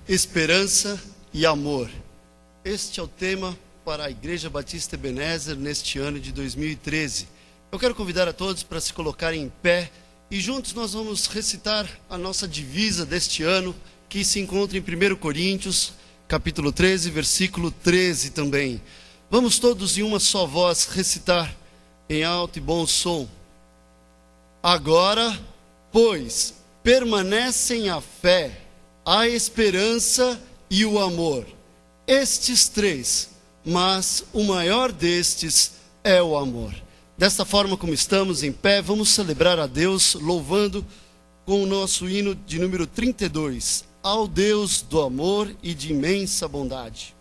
Esperança e amor. Este é o tema para a Igreja Batista Ebenezer neste ano de 2013. Eu quero convidar a todos para se colocarem em pé e juntos nós vamos recitar a nossa divisa deste ano, que se encontra em 1 Coríntios, capítulo 13, versículo 13 também. Vamos todos em uma só voz recitar em alto e bom som. Agora, pois, permanecem a fé, a esperança e o amor. Estes três, mas o maior destes é o amor. Desta forma como estamos em pé, vamos celebrar a Deus louvando com o nosso hino de número 32. Ao Deus do amor e de imensa bondade.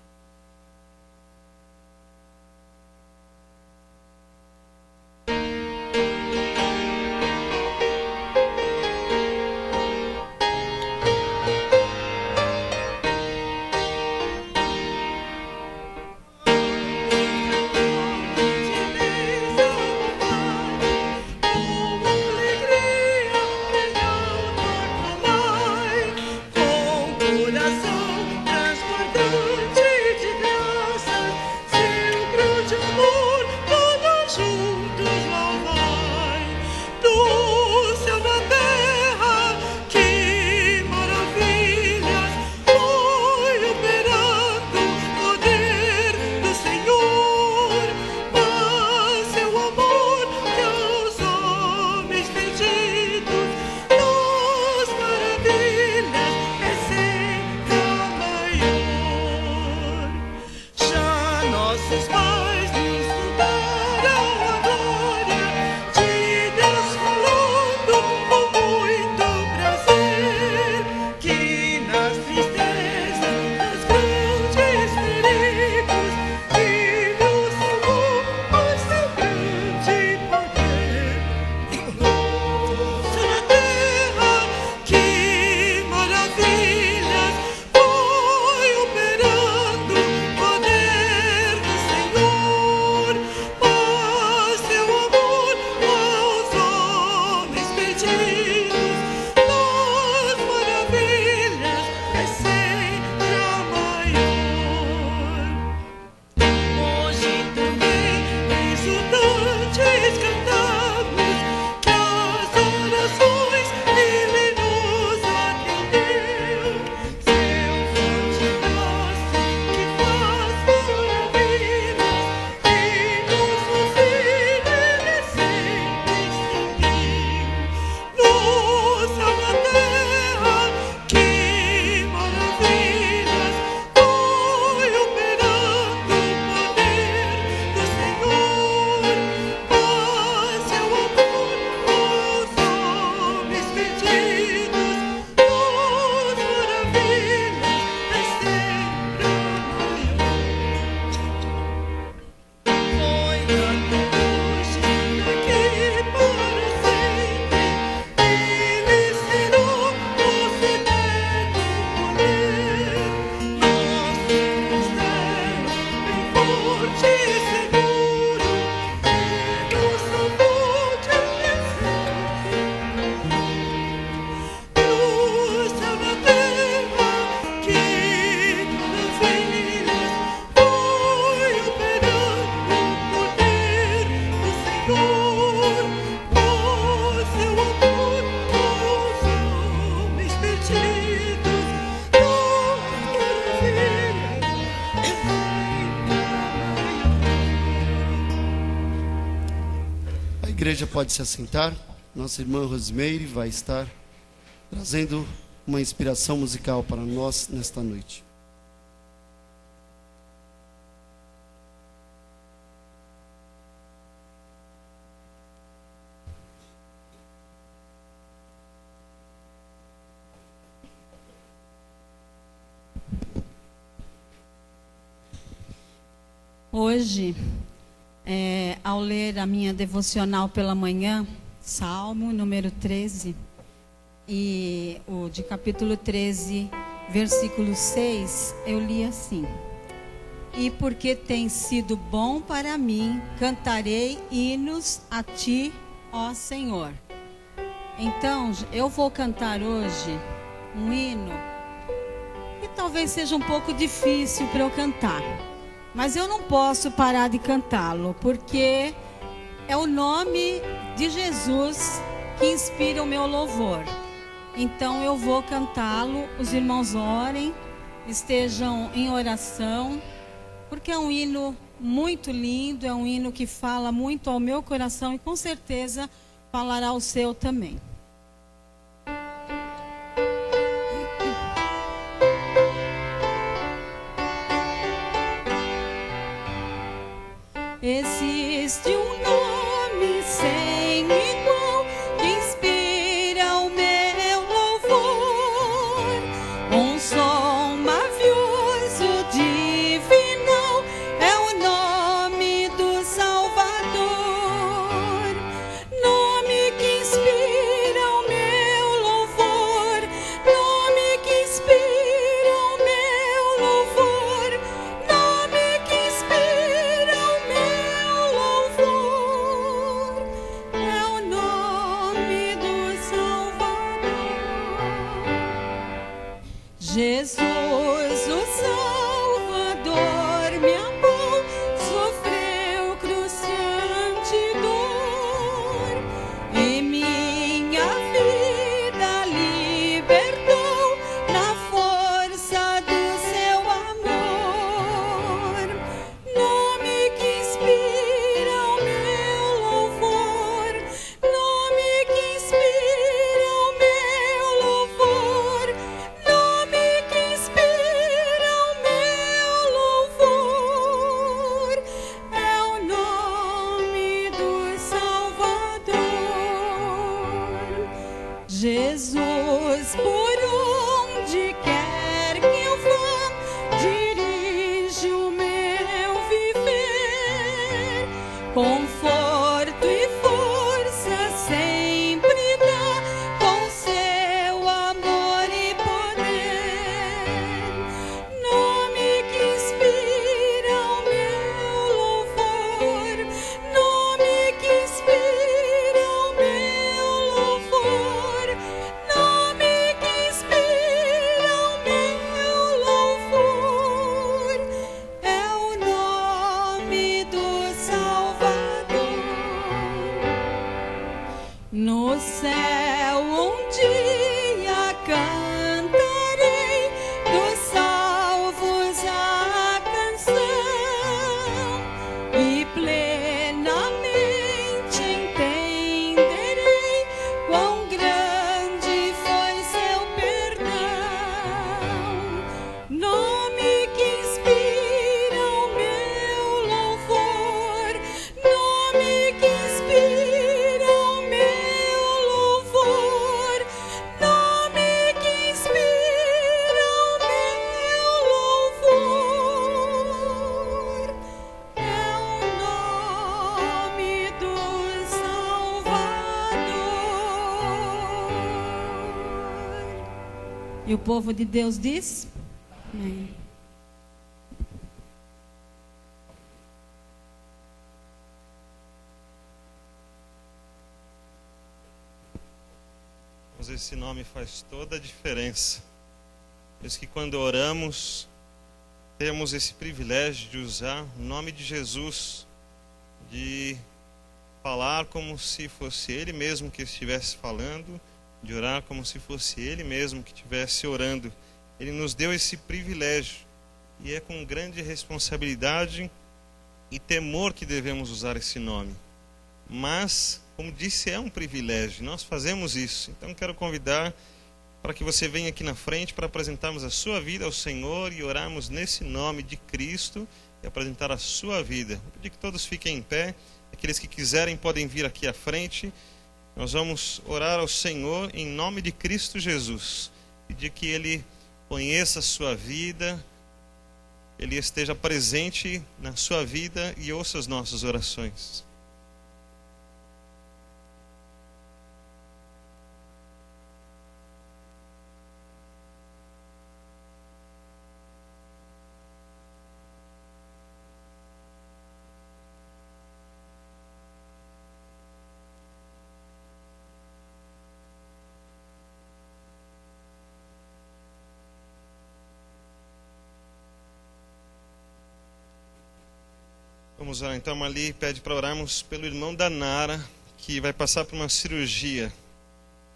A igreja pode se assentar. Nossa irmã Rosimeire vai estar trazendo uma inspiração musical para nós nesta noite. Hoje, ao ler a minha devocional pela manhã, Salmo número 13, e o de capítulo 13, versículo 6, eu li assim: E porque tem sido bom para mim, cantarei hinos a ti, ó Senhor. Então, eu vou cantar hoje um hino que talvez seja um pouco difícil para eu cantar. Mas eu não posso parar de cantá-lo, porque é o nome de Jesus que inspira o meu louvor. Então eu vou cantá-lo, os irmãos orem, estejam em oração, porque é um hino muito lindo, é um hino que fala muito ao meu coração e com certeza falará ao seu também. Existe um nome sem igual que inspira o meu louvor, um som mavioso, divinal, é o nome do Salvador, nome que inspira o meu louvor, nome que inspira o meu louvor, nome que inspira o meu louvor, é o nome do Salvador. Jesus, o Salvador, me amou, sofreu cruciante dor e minha vida libertou na força do seu amor. Nome que inspira o meu louvor, nome que inspira o meu louvor, nome que inspira o meu louvor, é o nome do Salvador. Jesus, por onde quer que eu vá, dirige o meu viver, conforto e força sempre dá, com seu amor e poder. Nome que inspira o meu louvor, nome que inspira o meu louvor, nome que inspira o meu louvor, é o nome do Salvador. No céu um dia cantarei dos salvos a canção e plenamente entenderei quão grande foi seu perdão. Nome que inspira o meu louvor, nome que inspira o meu louvor, nome que inspira o meu louvor, é o nome do Salvador. E o povo de Deus diz: amém. Esse nome faz toda a diferença. Por isso que quando oramos, temos esse privilégio de usar o nome de Jesus, de falar como se fosse Ele mesmo que estivesse falando, de orar como se fosse Ele mesmo que estivesse orando. Ele nos deu esse privilégio e é com grande responsabilidade e temor que devemos usar esse nome. Mas, como disse, é um privilégio, nós fazemos isso. Então quero convidar para que você venha aqui na frente para apresentarmos a sua vida ao Senhor e orarmos nesse nome de Cristo e apresentar a sua vida. Vou pedir que todos fiquem em pé, aqueles que quiserem podem vir aqui à frente. Nós vamos orar ao Senhor em nome de Cristo Jesus, pedir que Ele conheça a sua vida, Ele esteja presente na sua vida e ouça as nossas orações. Vamos orar então. A Mali pede para orarmos pelo irmão da Nara, que vai passar por uma cirurgia.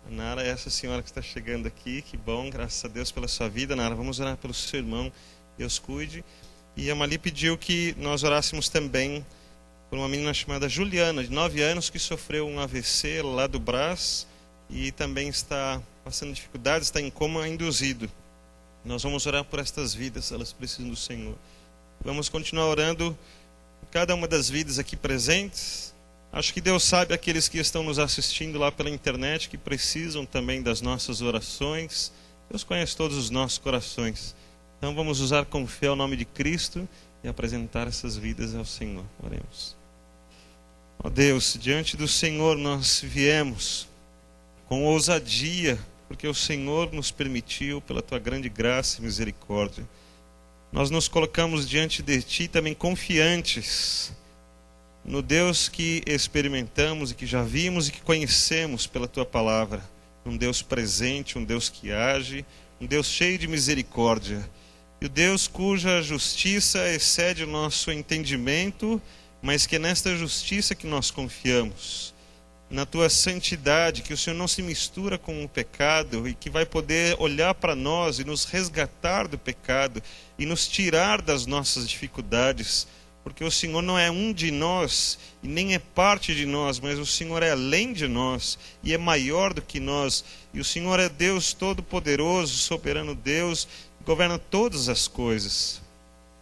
A Nara é essa senhora que está chegando aqui. Que bom, graças a Deus pela sua vida, Nara. Vamos orar pelo seu irmão. Deus cuide. E a Mali pediu que nós orássemos também por uma menina chamada Juliana, de 9 anos, que sofreu um AVC lá do Brás e também está passando dificuldades, está em coma induzido. Nós vamos orar por estas vidas, elas precisam do Senhor. Vamos continuar orando por cada uma das vidas aqui presentes. Acho que Deus sabe aqueles que estão nos assistindo lá pela internet, que precisam também das nossas orações. Deus conhece todos os nossos corações. Então vamos usar com fé o nome de Cristo e apresentar essas vidas ao Senhor. Oremos. Ó Deus, diante do Senhor nós viemos com ousadia, porque o Senhor nos permitiu, pela Tua grande graça e misericórdia. Nós nos colocamos diante de Ti também confiantes no Deus que experimentamos e que já vimos e que conhecemos pela Tua palavra. Um Deus presente, um Deus que age, um Deus cheio de misericórdia. E o Deus cuja justiça excede o nosso entendimento, mas que é nesta justiça que nós confiamos. Na Tua santidade, que o Senhor não se mistura com o pecado e que vai poder olhar para nós e nos resgatar do pecado e nos tirar das nossas dificuldades, porque o Senhor não é um de nós e nem é parte de nós, mas o Senhor é além de nós e é maior do que nós. E o Senhor é Deus Todo-Poderoso, soberano Deus, governa todas as coisas.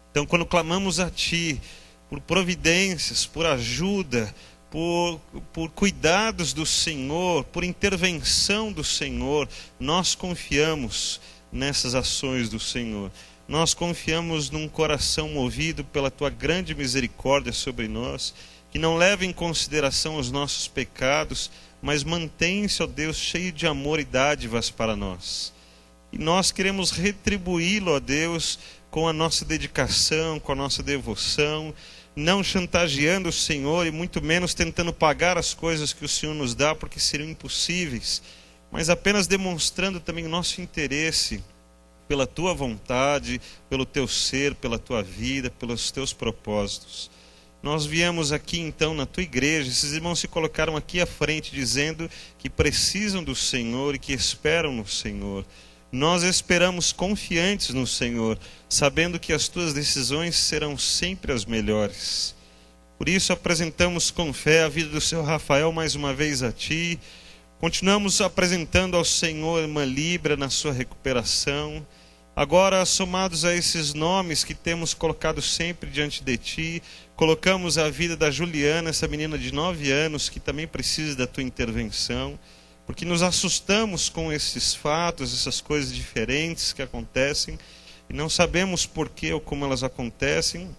Então, quando clamamos a Ti por providências, por ajuda, por cuidados do Senhor, por intervenção do Senhor, nós confiamos nessas ações do Senhor. Nós confiamos num coração movido pela Tua grande misericórdia sobre nós, que não leva em consideração os nossos pecados, mas mantém-se, ó Deus, cheio de amor e dádivas para nós. E nós queremos retribuí-lo, ó Deus, com a nossa dedicação, com a nossa devoção, não chantageando o Senhor e muito menos tentando pagar as coisas que o Senhor nos dá, porque seriam impossíveis, mas apenas demonstrando também o nosso interesse pela Tua vontade, pelo Teu ser, pela Tua vida, pelos Teus propósitos. Nós viemos aqui então na Tua igreja, esses irmãos se colocaram aqui à frente dizendo que precisam do Senhor e que esperam no Senhor. Nós esperamos confiantes no Senhor, sabendo que as Tuas decisões serão sempre as melhores. Por isso apresentamos com fé a vida do Seu Rafael mais uma vez a Ti. Continuamos apresentando ao Senhor irmã Libra na sua recuperação. Agora, somados a esses nomes que temos colocado sempre diante de Ti, colocamos a vida da Juliana, essa menina de 9 anos, que também precisa da Tua intervenção, porque nos assustamos com esses fatos, essas coisas diferentes que acontecem, e não sabemos por que ou como elas acontecem,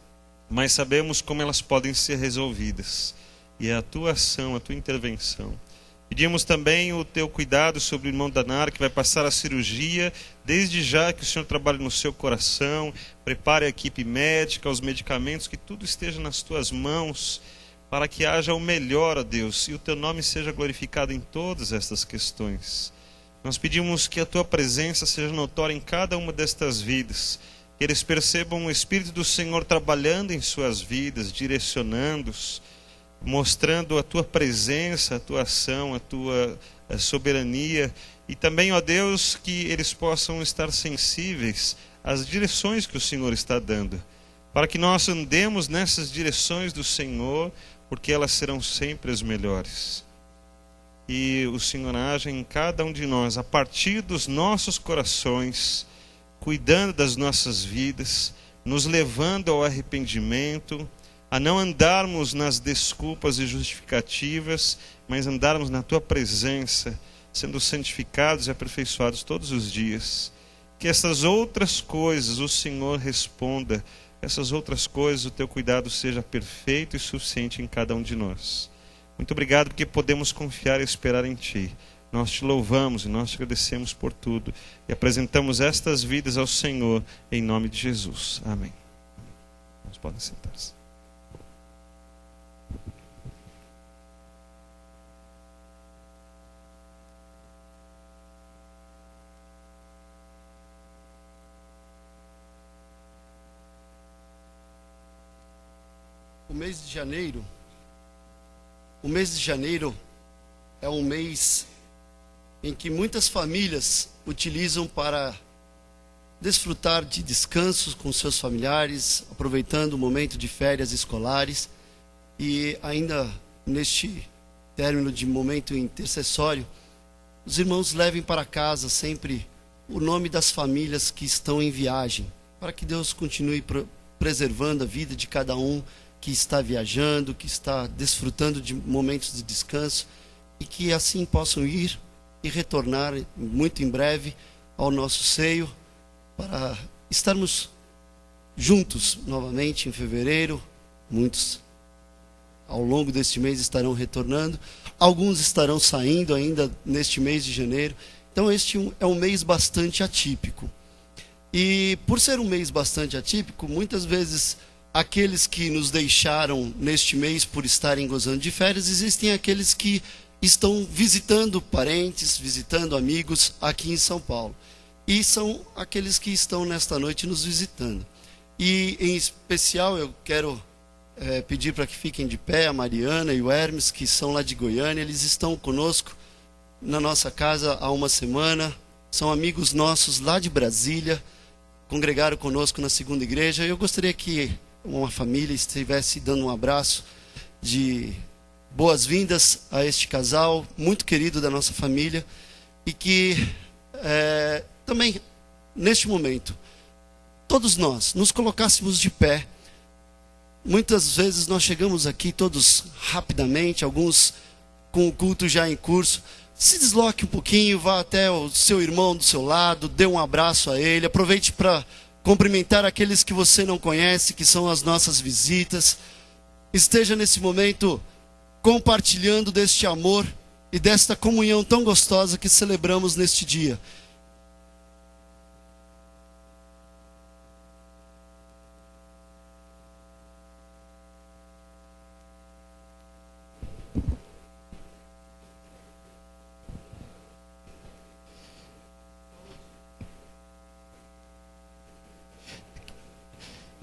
mas sabemos como elas podem ser resolvidas. E é a Tua ação, a Tua intervenção. Pedimos também o Teu cuidado sobre o irmão Danara, que vai passar a cirurgia, desde já que o Senhor trabalhe no seu coração, prepare a equipe médica, os medicamentos, que tudo esteja nas Tuas mãos, para que haja o melhor, ó Deus, e o Teu nome seja glorificado em todas estas questões. Nós pedimos que a Tua presença seja notória em cada uma destas vidas, que eles percebam o Espírito do Senhor trabalhando em suas vidas, direcionando-os, mostrando a Tua presença, a Tua ação, a Tua soberania, e também, ó Deus, que eles possam estar sensíveis às direções que o Senhor está dando, para que nós andemos nessas direções do Senhor, porque elas serão sempre as melhores. E o Senhor age em cada um de nós, a partir dos nossos corações, cuidando das nossas vidas, nos levando ao arrependimento, a não andarmos nas desculpas e justificativas, mas andarmos na Tua presença, sendo santificados e aperfeiçoados todos os dias. Que essas outras coisas o Senhor responda, essas outras coisas, o Teu cuidado seja perfeito e suficiente em cada um de nós. Muito obrigado porque podemos confiar e esperar em Ti. Nós Te louvamos e nós Te agradecemos por tudo e apresentamos estas vidas ao Senhor em nome de Jesus. Amém. Vocês podem sentar-se. O mês de janeiro é um mês em que muitas famílias utilizam para desfrutar de descansos com seus familiares, aproveitando o momento de férias escolares, e ainda neste término de momento intercessório, os irmãos levem para casa sempre o nome das famílias que estão em viagem, para que Deus continue preservando a vida de cada um que está viajando, que está desfrutando de momentos de descanso, e que assim possam ir e retornar muito em breve ao nosso seio, para estarmos juntos novamente em fevereiro. Muitos ao longo deste mês estarão retornando, alguns estarão saindo ainda neste mês de janeiro. Então este é um mês bastante atípico. E por ser um mês bastante atípico, muitas vezes aqueles que nos deixaram neste mês por estarem gozando de férias, existem aqueles que estão visitando parentes, visitando amigos aqui em São Paulo. E são aqueles que estão nesta noite nos visitando. E em especial eu quero pedir para que fiquem de pé a Mariana e o Hermes, que são lá de Goiânia. Eles estão conosco na nossa casa há uma semana. São amigos nossos lá de Brasília, congregaram conosco na segunda igreja. Eu gostaria que uma família estivesse dando um abraço de boas-vindas a este casal, muito querido da nossa família, e que também, neste momento, todos nós nos colocássemos de pé. Muitas vezes nós chegamos aqui todos rapidamente, alguns com o culto já em curso. Se desloque um pouquinho, vá até o seu irmão do seu lado, dê um abraço a ele, aproveite para cumprimentar aqueles que você não conhece, que são as nossas visitas. Esteja nesse momento compartilhando deste amor e desta comunhão tão gostosa que celebramos neste dia.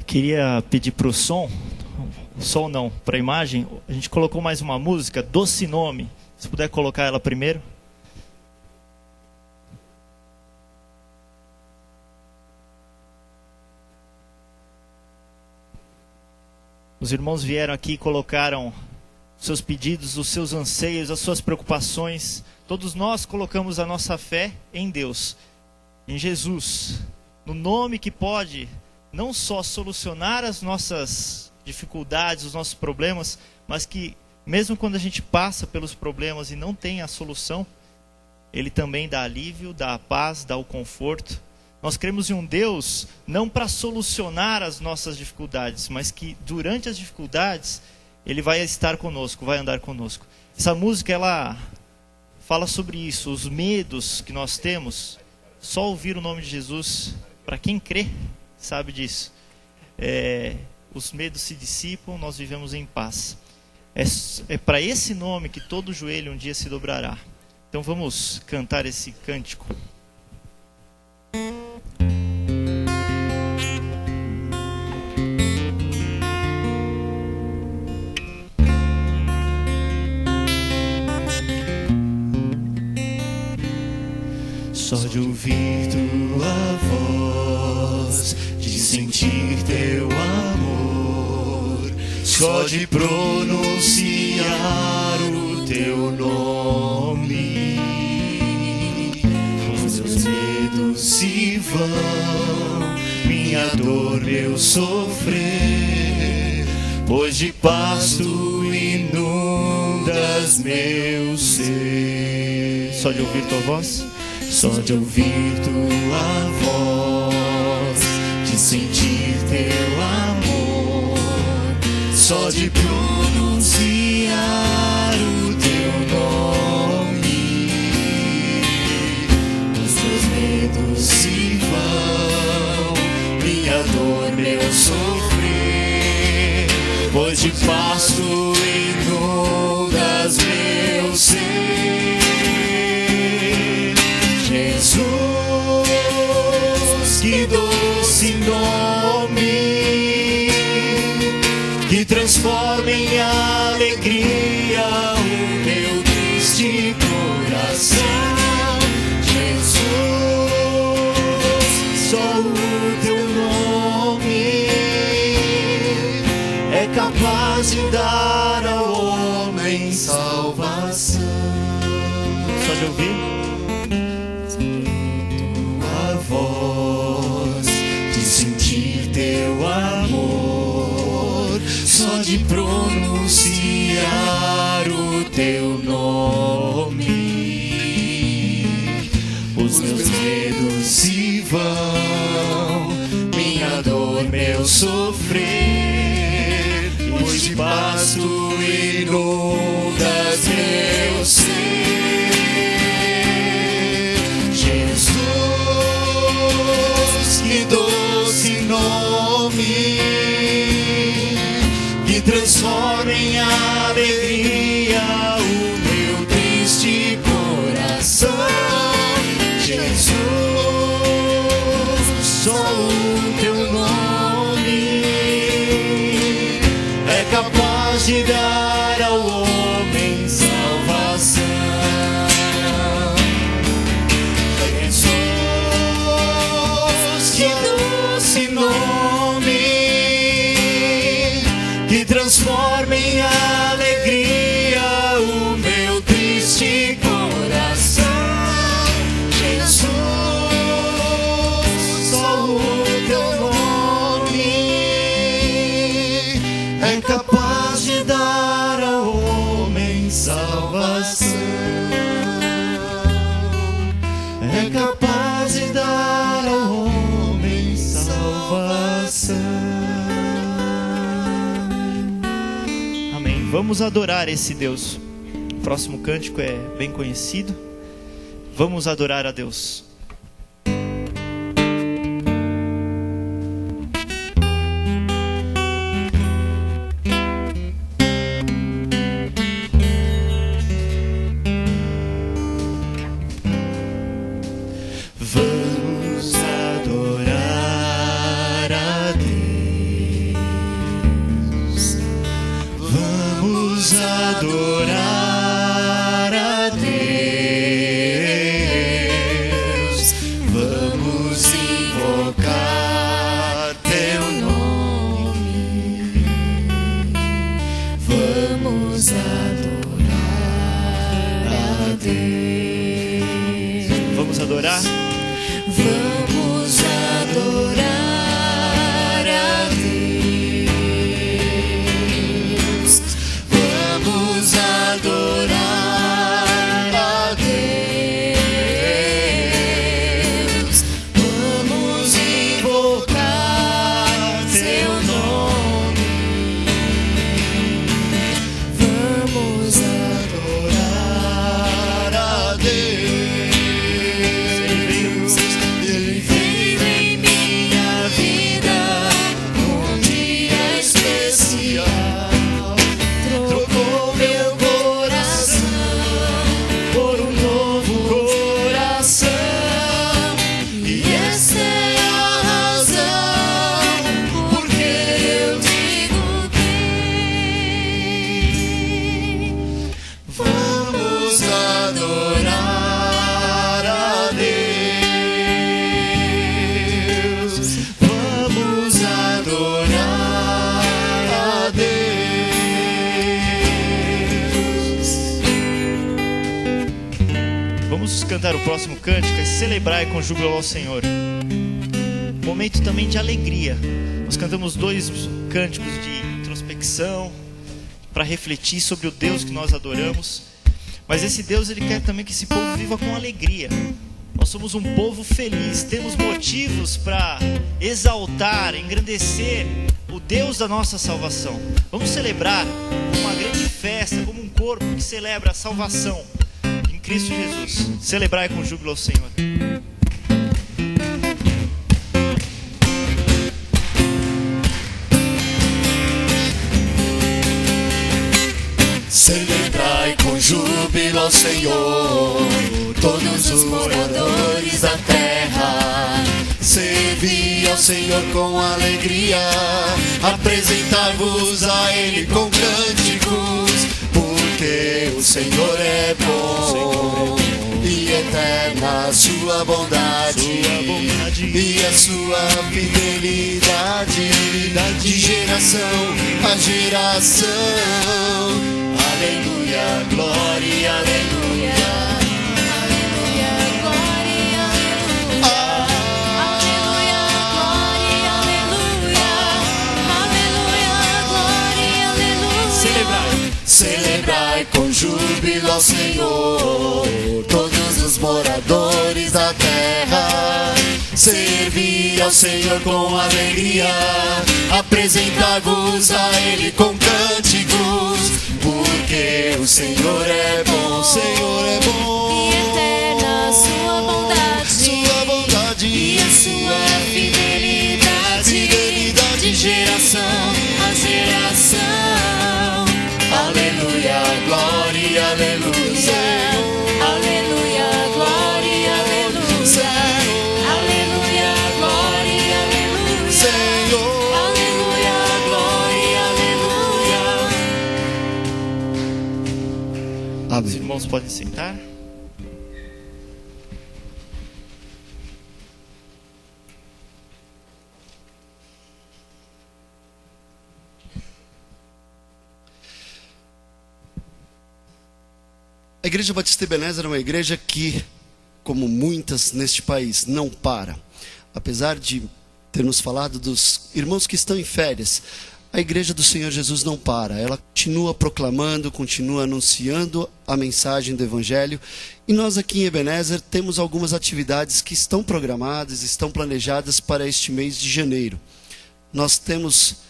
Queria pedir para o som não, para a imagem, a gente colocou mais uma música, Doce Nome. Se puder colocar ela primeiro. Os irmãos vieram aqui e colocaram seus pedidos, os seus anseios, as suas preocupações. Todos nós colocamos a nossa fé em Deus, em Jesus, no nome que pode não só solucionar as nossas dificuldades, os nossos problemas, mas que mesmo quando a gente passa pelos problemas e não tem a solução, Ele também dá alívio, dá a paz, dá o conforto. Nós cremos em um Deus não para solucionar as nossas dificuldades, mas que durante as dificuldades Ele vai estar conosco, vai andar conosco. Essa música, ela fala sobre isso, os medos que nós temos. Só ouvir o nome de Jesus, para quem crê, sabe disso. Os medos se dissipam, nós vivemos em paz. É para esse nome que todo joelho um dia se dobrará. Então vamos cantar esse cântico. Só de ouvir tua voz, de sentir teu amor, só de pronunciar o teu nome, os meus medos se vão, minha dor, meu sofrer, pois de paz tu inundas meu ser. Só de ouvir tua voz? Só de ouvir tua voz, de sentir teu amor, só de pronunciar o teu nome, os meus medos se vão, minha dor, meu sofrer, pois de paz tu inundas meu ser. Jesus, que doce nome, que transforma em alegria o meu triste coração. Jesus, só o teu nome é capaz de dar ao homem salvação. Só de ouvir Tua voz, de sentir teu amor, só de pronunciar o teu nome, os meus medos se vão, minha dor, meu sofrer, pois de paz tu inundas meu ser. Jesus, que doce nome, que transforma em alegria o meu triste coração. Jesus, só o teu nome é capaz de dar ao homem salvação. Jesus, que doce nome, que transforma em alegria o meu triste coração. Jesus, só o teu nome é capaz de dar ao homem salvação. É capaz de dar ao homem salvação. Amém. Vamos adorar esse Deus. O próximo cântico é bem conhecido. Vamos adorar a Deus. Vamos adorar a Deus. Vamos adorar a Deus. Vamos invocar teu nome. Vamos adorar a Deus. Vamos adorar. Vamos adorar a Deus. Vamos adorar a Deus. Vamos invocar teu nome. Vamos adorar a Deus. Ele veio em minha vida num dia especial, trocou meu coração por um novo coração, e essa é a razão porque eu digo que vamos adorar a Deus. Vamos adorar a Deus. Vamos cantar o próximo cântico, é celebrar com júbilo ao Senhor. Momento também de alegria. Nós cantamos 2 cânticos de introspecção para refletir sobre o Deus que nós adoramos. Mas esse Deus, ele quer também que esse povo viva com alegria. Nós somos um povo feliz, temos motivos para exaltar, engrandecer o Deus da nossa salvação. Vamos celebrar uma grande festa, como um corpo que celebra a salvação em Cristo Jesus. Celebrar com júbilo ao Senhor. Celebrai com júbilo ao Senhor, todos os moradores da terra. servir ao Senhor com alegria, apresentar-vos a Ele com cânticos, porque o Senhor é bom e eterna a sua bondade e a sua fidelidade de geração a geração. Aleluia, glória, aleluia. Celebrai com júbilo ao Senhor, todos os moradores da terra. Servir ao Senhor com alegria, apresentar-vos a Ele com cânticos, porque o Senhor é bom, o Senhor é bom. E eterna a sua bondade e a sua fidelidade de geração a geração. Aleluia, glória, aleluia. Aleluia, glória, aleluia. Aleluia, glória, aleluia. Senhor. Aleluia, glória, aleluia. Os irmãos podem sentar. A Igreja Batista Ebenezer é uma igreja que, como muitas neste país, não para. Apesar de termos falado dos irmãos que estão em férias, a Igreja do Senhor Jesus não para. Ela continua proclamando, continua anunciando a mensagem do Evangelho. E nós aqui em Ebenezer temos algumas atividades que estão programadas, estão planejadas para este mês de janeiro. Nós temos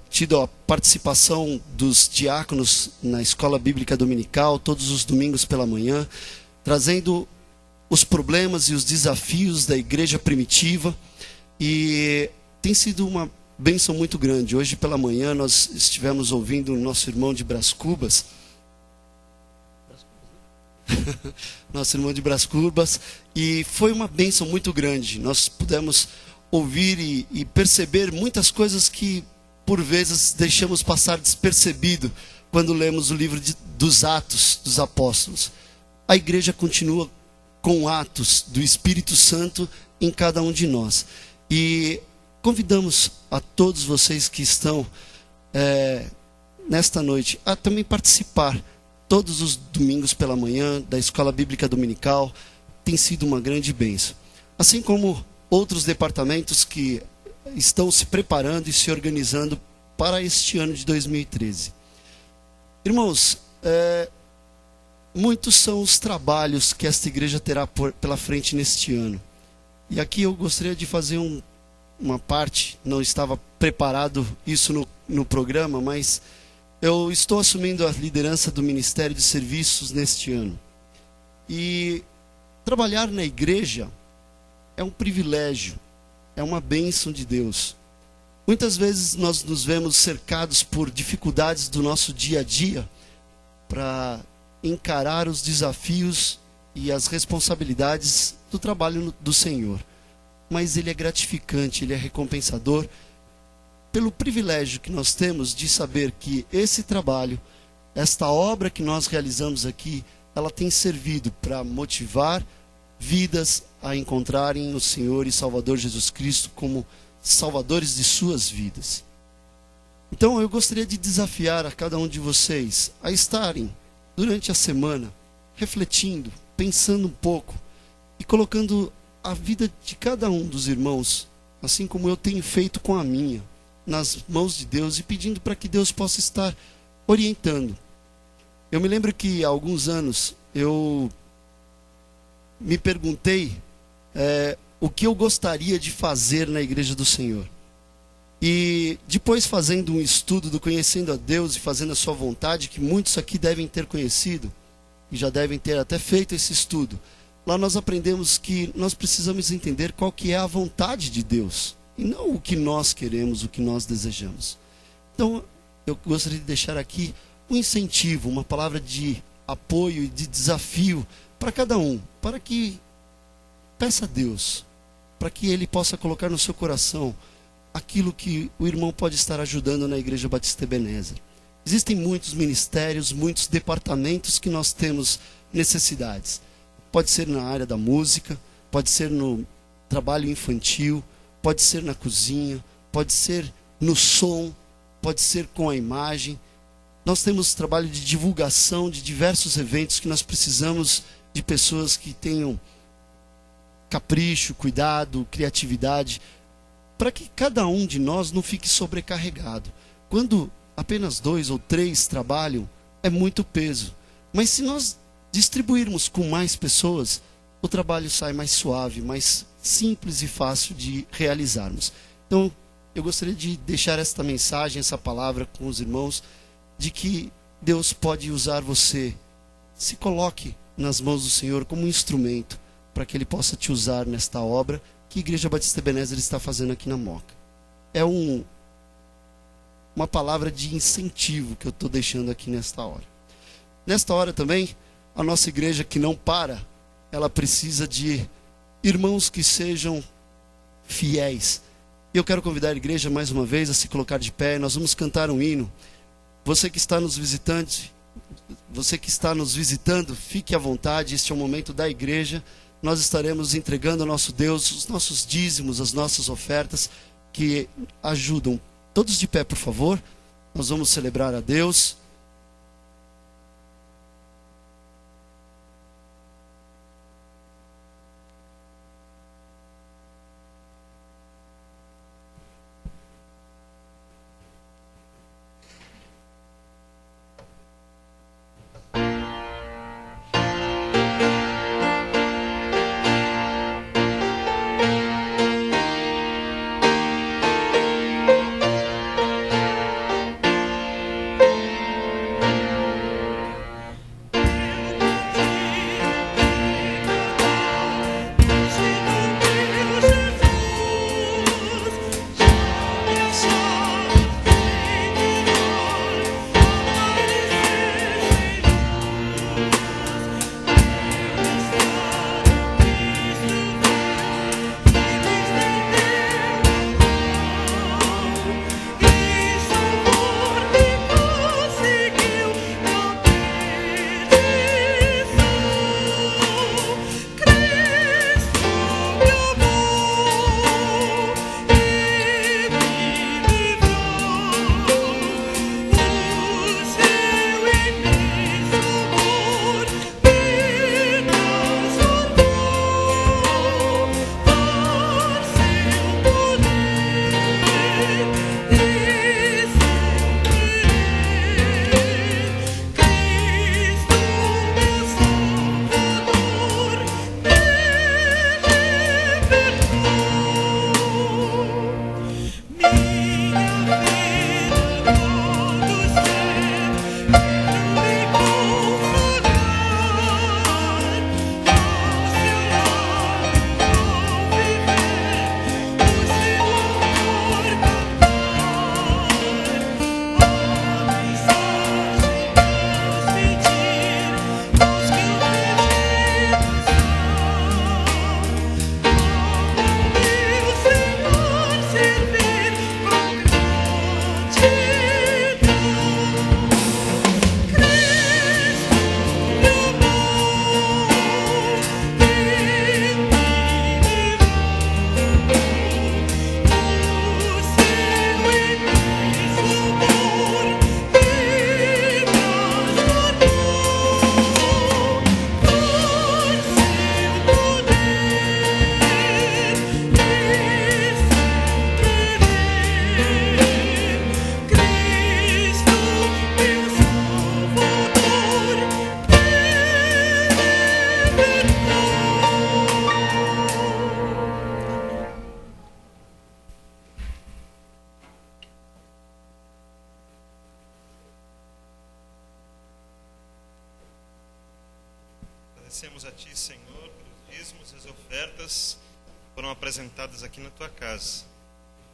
tido a participação dos diáconos na escola bíblica dominical, todos os domingos pela manhã, trazendo os problemas e os desafios da igreja primitiva, e tem sido uma bênção muito grande. Hoje pela manhã nós estivemos ouvindo o nosso irmão de Brás Cubas, nosso irmão de Brás Cubas, e foi uma bênção muito grande. Nós pudemos ouvir e perceber muitas coisas que por vezes deixamos passar despercebido quando lemos o livro dos Atos dos Apóstolos. A igreja continua com atos do Espírito Santo em cada um de nós. E convidamos a todos vocês que estão nesta noite a também participar todos os domingos pela manhã da Escola Bíblica Dominical. Tem sido uma grande bênção. Assim como outros departamentos que estão se preparando e se organizando para este ano de 2013. Irmãos, muitos são os trabalhos que esta igreja terá pela frente neste ano. E aqui eu gostaria de fazer uma parte, não estava preparado isso no programa, mas eu estou assumindo a liderança do Ministério de Serviços neste ano. E trabalhar na igreja é um privilégio, é uma bênção de Deus. Muitas vezes nós nos vemos cercados por dificuldades do nosso dia a dia para encarar os desafios e as responsabilidades do trabalho do Senhor. Mas Ele é gratificante, Ele é recompensador pelo privilégio que nós temos de saber que esse trabalho, esta obra que nós realizamos aqui, ela tem servido para motivar vidas a encontrarem o Senhor e Salvador Jesus Cristo como salvadores de suas vidas. Então eu gostaria de desafiar a cada um de vocês a estarem durante a semana refletindo, pensando um pouco e colocando a vida de cada um dos irmãos, assim como eu tenho feito com a minha, nas mãos de Deus, e pedindo para que Deus possa estar orientando. Eu me lembro que há alguns anos eu me perguntei o que eu gostaria de fazer na Igreja do Senhor. E depois, fazendo um estudo do Conhecendo a Deus e fazendo a sua vontade, que muitos aqui devem ter conhecido e já devem ter até feito esse estudo, lá nós aprendemos que nós precisamos entender qual que é a vontade de Deus e não o que nós queremos, o que nós desejamos. Então eu gostaria de deixar aqui um incentivo, uma palavra de apoio e de desafio para cada um, para que peça a Deus para que ele possa colocar no seu coração aquilo que o irmão pode estar ajudando na Igreja Batista Ebenezer. Existem muitos ministérios, muitos departamentos que nós temos necessidades. Pode ser na área da música, pode ser no trabalho infantil, pode ser na cozinha, pode ser no som, pode ser com a imagem. Nós temos trabalho de divulgação de diversos eventos que nós precisamos de pessoas que tenham capricho, cuidado, criatividade, para que cada um de nós não fique sobrecarregado. Quando apenas 2 ou 3 trabalham, é muito peso. Mas se nós distribuirmos com mais pessoas, o trabalho sai mais suave, mais simples e fácil de realizarmos. Então, eu gostaria de deixar esta mensagem, essa palavra com os irmãos, de que Deus pode usar você. Se coloque nas mãos do Senhor como um instrumento para que Ele possa te usar nesta obra que a Igreja Batista Ebenezer está fazendo aqui na Moca. É uma palavra de incentivo que eu estou deixando aqui nesta hora. Nesta hora também, a nossa igreja que não para, ela precisa de irmãos que sejam fiéis. E eu quero convidar a igreja mais uma vez a se colocar de pé. Nós vamos cantar um hino. Você que está nos visitando, fique à vontade. Este é o momento da igreja. Nós estaremos entregando ao nosso Deus os nossos dízimos, as nossas ofertas que ajudam. Todos de pé, por favor. Nós vamos celebrar a Deus. Agradecemos a Ti, Senhor, pelos dízimos e as ofertas que foram apresentadas aqui na Tua casa.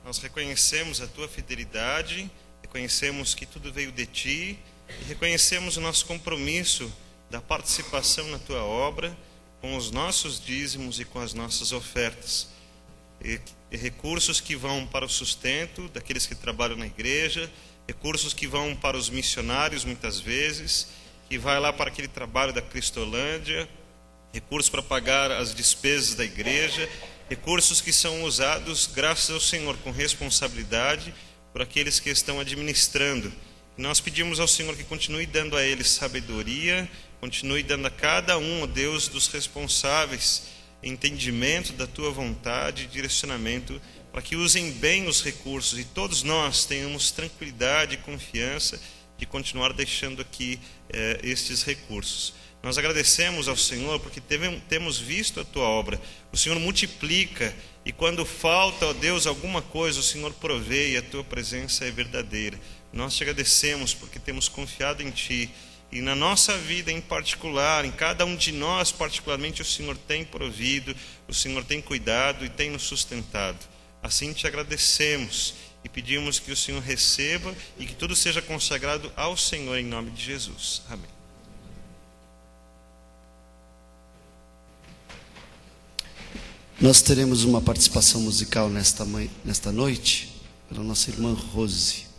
Nós reconhecemos a Tua fidelidade, reconhecemos que tudo veio de Ti e reconhecemos o nosso compromisso da participação na Tua obra com os nossos dízimos e com as nossas ofertas. recursos que vão para o sustento daqueles que trabalham na igreja, recursos que vão para os missionários muitas vezes, que vai lá para aquele trabalho da Cristolândia, recursos para pagar as despesas da igreja, recursos que são usados, graças ao Senhor, com responsabilidade por aqueles que estão administrando. Nós pedimos ao Senhor que continue dando a eles sabedoria, continue dando a cada um, ó Deus, dos responsáveis, entendimento da Tua vontade e direcionamento, para que usem bem os recursos e todos nós tenhamos tranquilidade e confiança de continuar deixando aqui estes recursos. Nós agradecemos ao Senhor porque temos visto a Tua obra. O Senhor multiplica e quando falta, ó Deus, alguma coisa, o Senhor provê e a Tua presença é verdadeira. Nós te agradecemos porque temos confiado em Ti e na nossa vida em particular, em cada um de nós particularmente, o Senhor tem provido, o Senhor tem cuidado e tem nos sustentado. Assim te agradecemos e pedimos que o Senhor receba e que tudo seja consagrado ao Senhor em nome de Jesus. Amém. Nós teremos uma participação musical nesta noite pela nossa irmã Rose.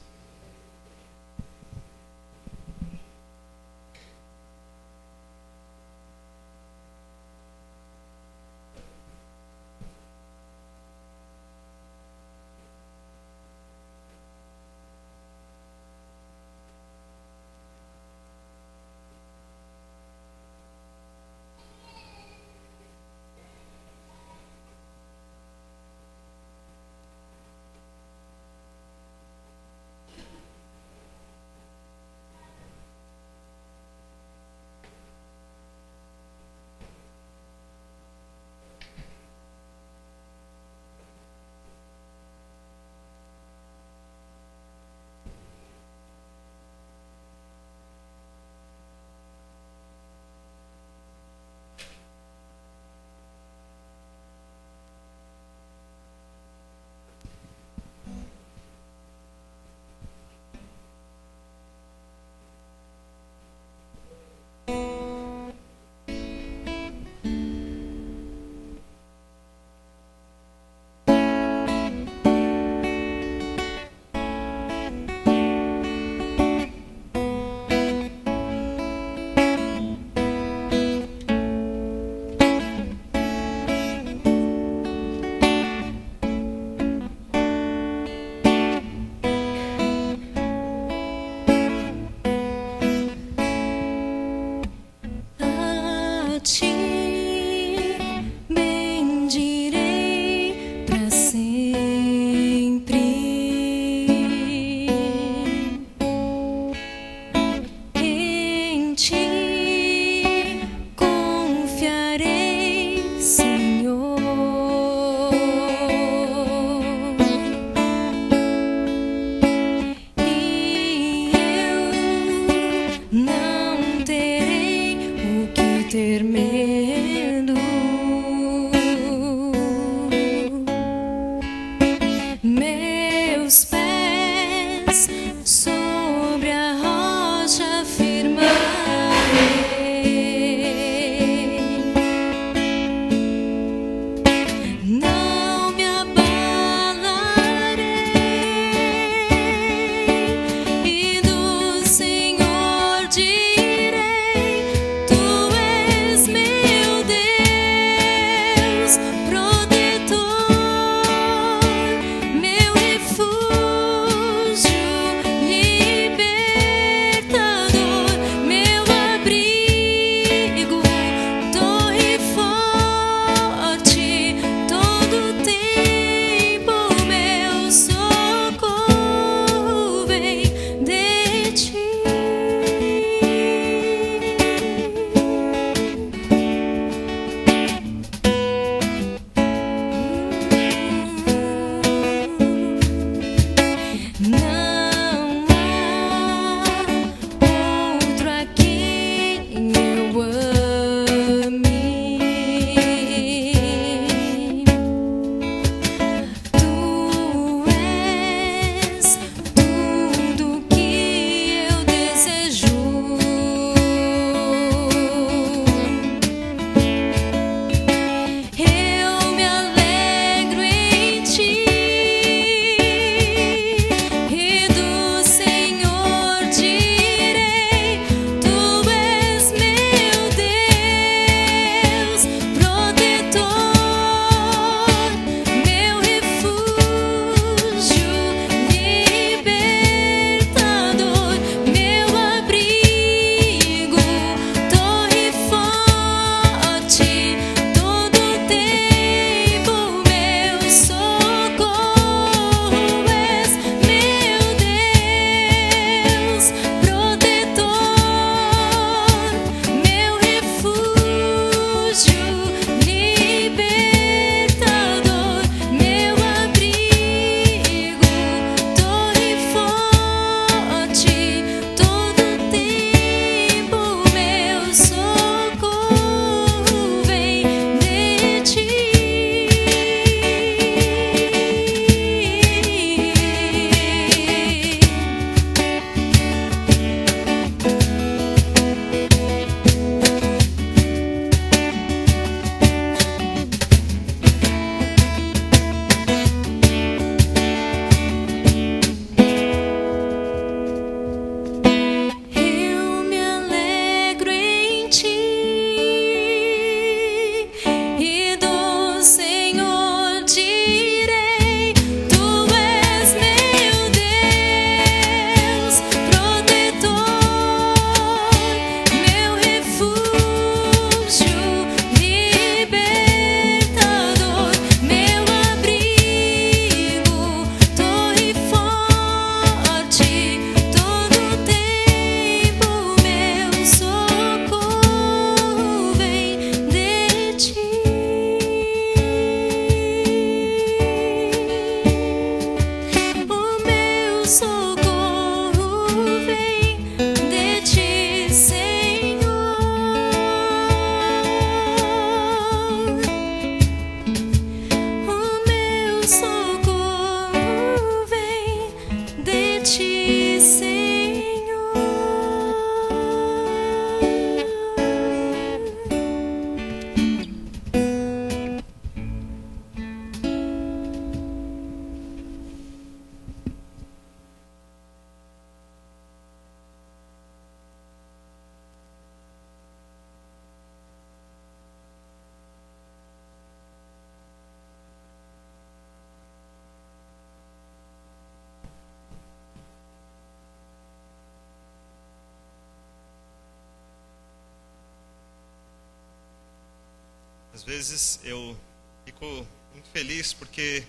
Às vezes eu fico muito feliz porque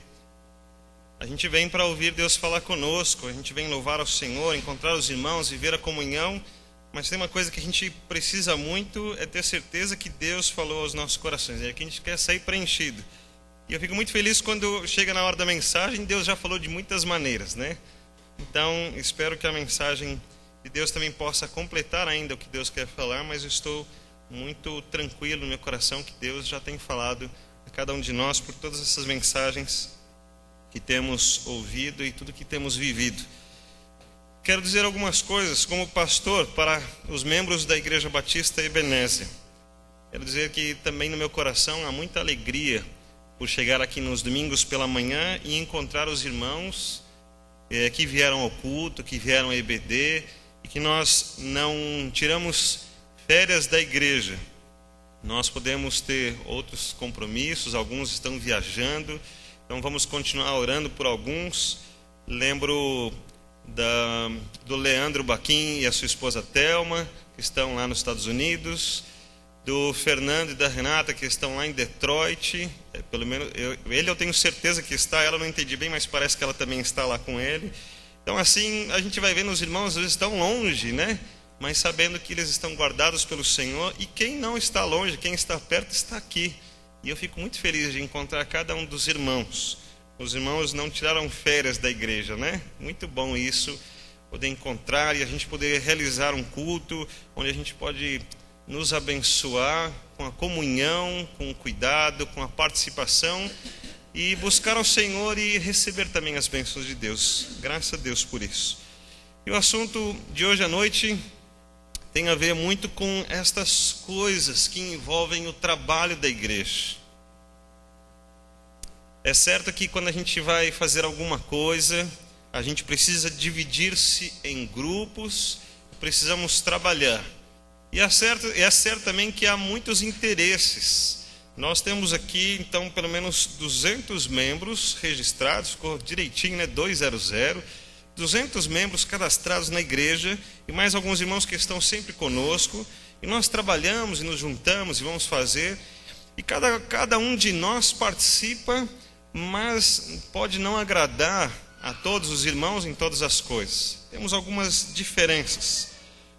a gente vem para ouvir Deus falar conosco, a gente vem louvar ao Senhor, encontrar os irmãos, viver a comunhão, mas tem uma coisa que a gente precisa muito, é ter certeza que Deus falou aos nossos corações, é que a gente quer sair preenchido. E eu fico muito feliz quando chega na hora da mensagem, Deus já falou de muitas maneiras, né? Então, espero que a mensagem de Deus também possa completar ainda o que Deus quer falar, mas eu estou muito tranquilo no meu coração que Deus já tem falado a cada um de nós por todas essas mensagens que temos ouvido e tudo que temos vivido. Quero dizer algumas coisas como pastor para os membros da Igreja Batista Ebenezer. Quero dizer que também no meu coração há muita alegria por chegar aqui nos domingos pela manhã e encontrar os irmãos que vieram ao culto, que vieram à EBD, e que nós não tiramos férias da igreja. Nós podemos ter outros compromissos, alguns estão viajando, então vamos continuar orando por alguns. Lembro do Leandro Baquim e a sua esposa Thelma, que estão lá nos Estados Unidos, do Fernando e da Renata, que estão lá em Detroit. Pelo menos eu tenho certeza que está, ela não entendi bem, mas parece que ela também está lá com ele. Então assim, a gente vai vendo os irmãos, às vezes estão longe, né? Mas sabendo que eles estão guardados pelo Senhor, e quem não está longe, quem está perto, está aqui. E eu fico muito feliz de encontrar cada um dos irmãos. Os irmãos não tiraram férias da igreja, né? Muito bom isso, poder encontrar e a gente poder realizar um culto, onde a gente pode nos abençoar com a comunhão, com o cuidado, com a participação, e buscar ao Senhor e receber também as bênçãos de Deus. Graças a Deus por isso. E o assunto de hoje à noite tem a ver muito com estas coisas que envolvem o trabalho da igreja. É certo que quando a gente vai fazer alguma coisa, a gente precisa dividir-se em grupos, precisamos trabalhar. E é certo também que há muitos interesses. Nós temos aqui, então, pelo menos 200 membros registrados, ficou direitinho, né? 200. 200 membros cadastrados na igreja e mais alguns irmãos que estão sempre conosco, e nós trabalhamos e nos juntamos e vamos fazer, e cada um de nós participa, mas pode não agradar a todos os irmãos em todas as coisas. Temos algumas diferenças.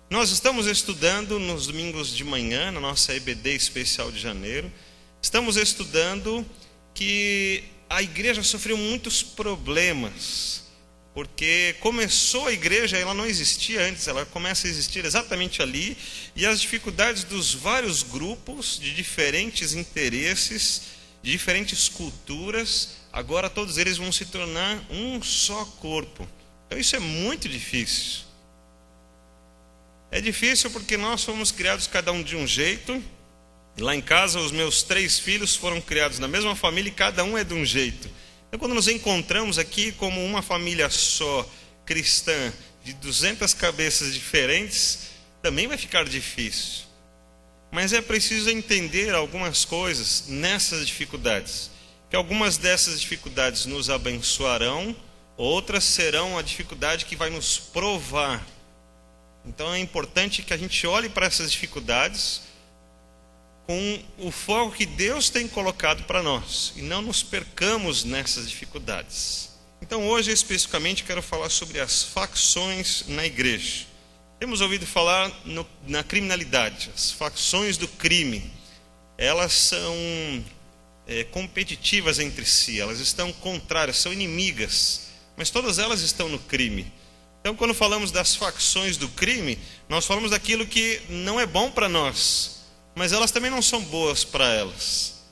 Nós estamos estudando nos domingos de manhã, na nossa EBD especial de janeiro, estamos estudando que a igreja sofreu muitos problemas, porque começou a igreja, ela não existia antes, ela começa a existir exatamente ali, e as dificuldades dos vários grupos, de diferentes interesses, de diferentes culturas, agora todos eles vão se tornar um só corpo. Então isso é muito difícil. É difícil porque nós fomos criados cada um de um jeito. Lá em casa os meus 3 filhos foram criados na mesma família e cada um é de um jeito. Então, quando nos encontramos aqui como uma família só, cristã, de 200 cabeças diferentes, também vai ficar difícil. Mas é preciso entender algumas coisas nessas dificuldades. Que algumas dessas dificuldades nos abençoarão, outras serão a dificuldade que vai nos provar. Então é importante que a gente olhe para essas dificuldades com o foco que Deus tem colocado para nós, e não nos percamos nessas dificuldades. Então hoje especificamente quero falar sobre as facções na igreja. Temos ouvido falar na criminalidade, as facções do crime. Elas são competitivas entre si, elas estão contrárias, são inimigas, mas todas elas estão no crime. Então quando falamos das facções do crime, nós falamos daquilo que não é bom para nós, mas elas também não são boas para elas.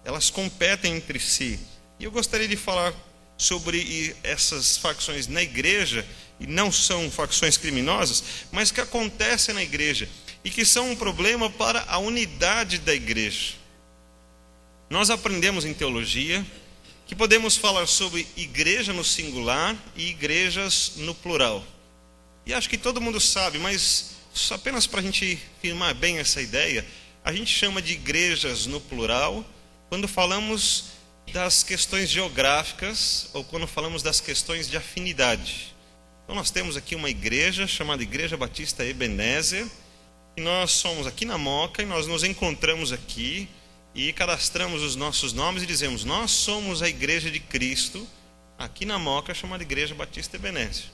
Elas competem entre si. E eu gostaria de falar sobre essas facções na igreja, e não são facções criminosas, mas que acontecem na igreja e que são um problema para a unidade da igreja. Nós aprendemos em teologia que podemos falar sobre igreja no singular e igrejas no plural. E acho que todo mundo sabe, mas apenas para a gente firmar bem essa ideia, a gente chama de igrejas no plural quando falamos das questões geográficas ou quando falamos das questões de afinidade. Então nós temos aqui uma igreja chamada Igreja Batista Ebenezer, e nós somos aqui na Moca e nós nos encontramos aqui, e cadastramos os nossos nomes e dizemos: nós somos a igreja de Cristo, aqui na Moca, chamada Igreja Batista Ebenezer.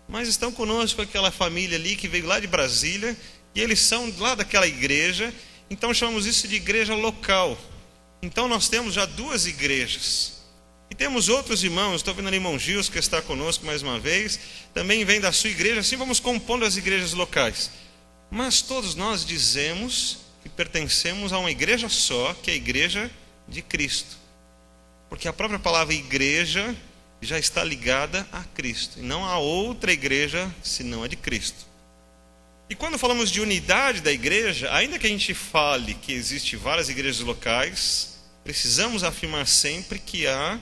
Mas estão conosco aquela família ali que veio lá de Brasília, e eles são lá daquela igreja, então chamamos isso de igreja local. Então nós temos já 2 igrejas. E temos outros irmãos, estou vendo ali o irmão Gils, que está conosco mais uma vez, também vem da sua igreja, assim vamos compondo as igrejas locais. Mas todos nós dizemos que pertencemos a uma igreja só, que é a igreja de Cristo. Porque a própria palavra igreja já está ligada a Cristo, e não há outra igreja senão a de Cristo. E quando falamos de unidade da igreja, ainda que a gente fale que existem várias igrejas locais, precisamos afirmar sempre que há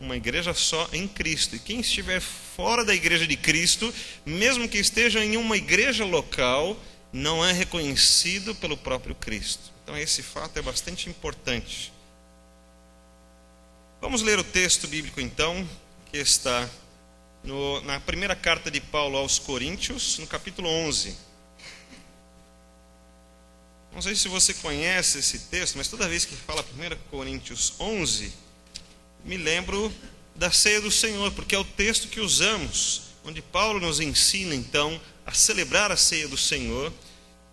uma igreja só em Cristo. E quem estiver fora da igreja de Cristo, mesmo que esteja em uma igreja local, não é reconhecido pelo próprio Cristo. Então esse fato é bastante importante. Vamos ler o texto bíblico então, que está na primeira carta de Paulo aos Coríntios, no capítulo 11. Não sei se você conhece esse texto, mas toda vez que fala 1 Coríntios 11, me lembro da ceia do Senhor, porque é o texto que usamos, onde Paulo nos ensina então a celebrar a ceia do Senhor.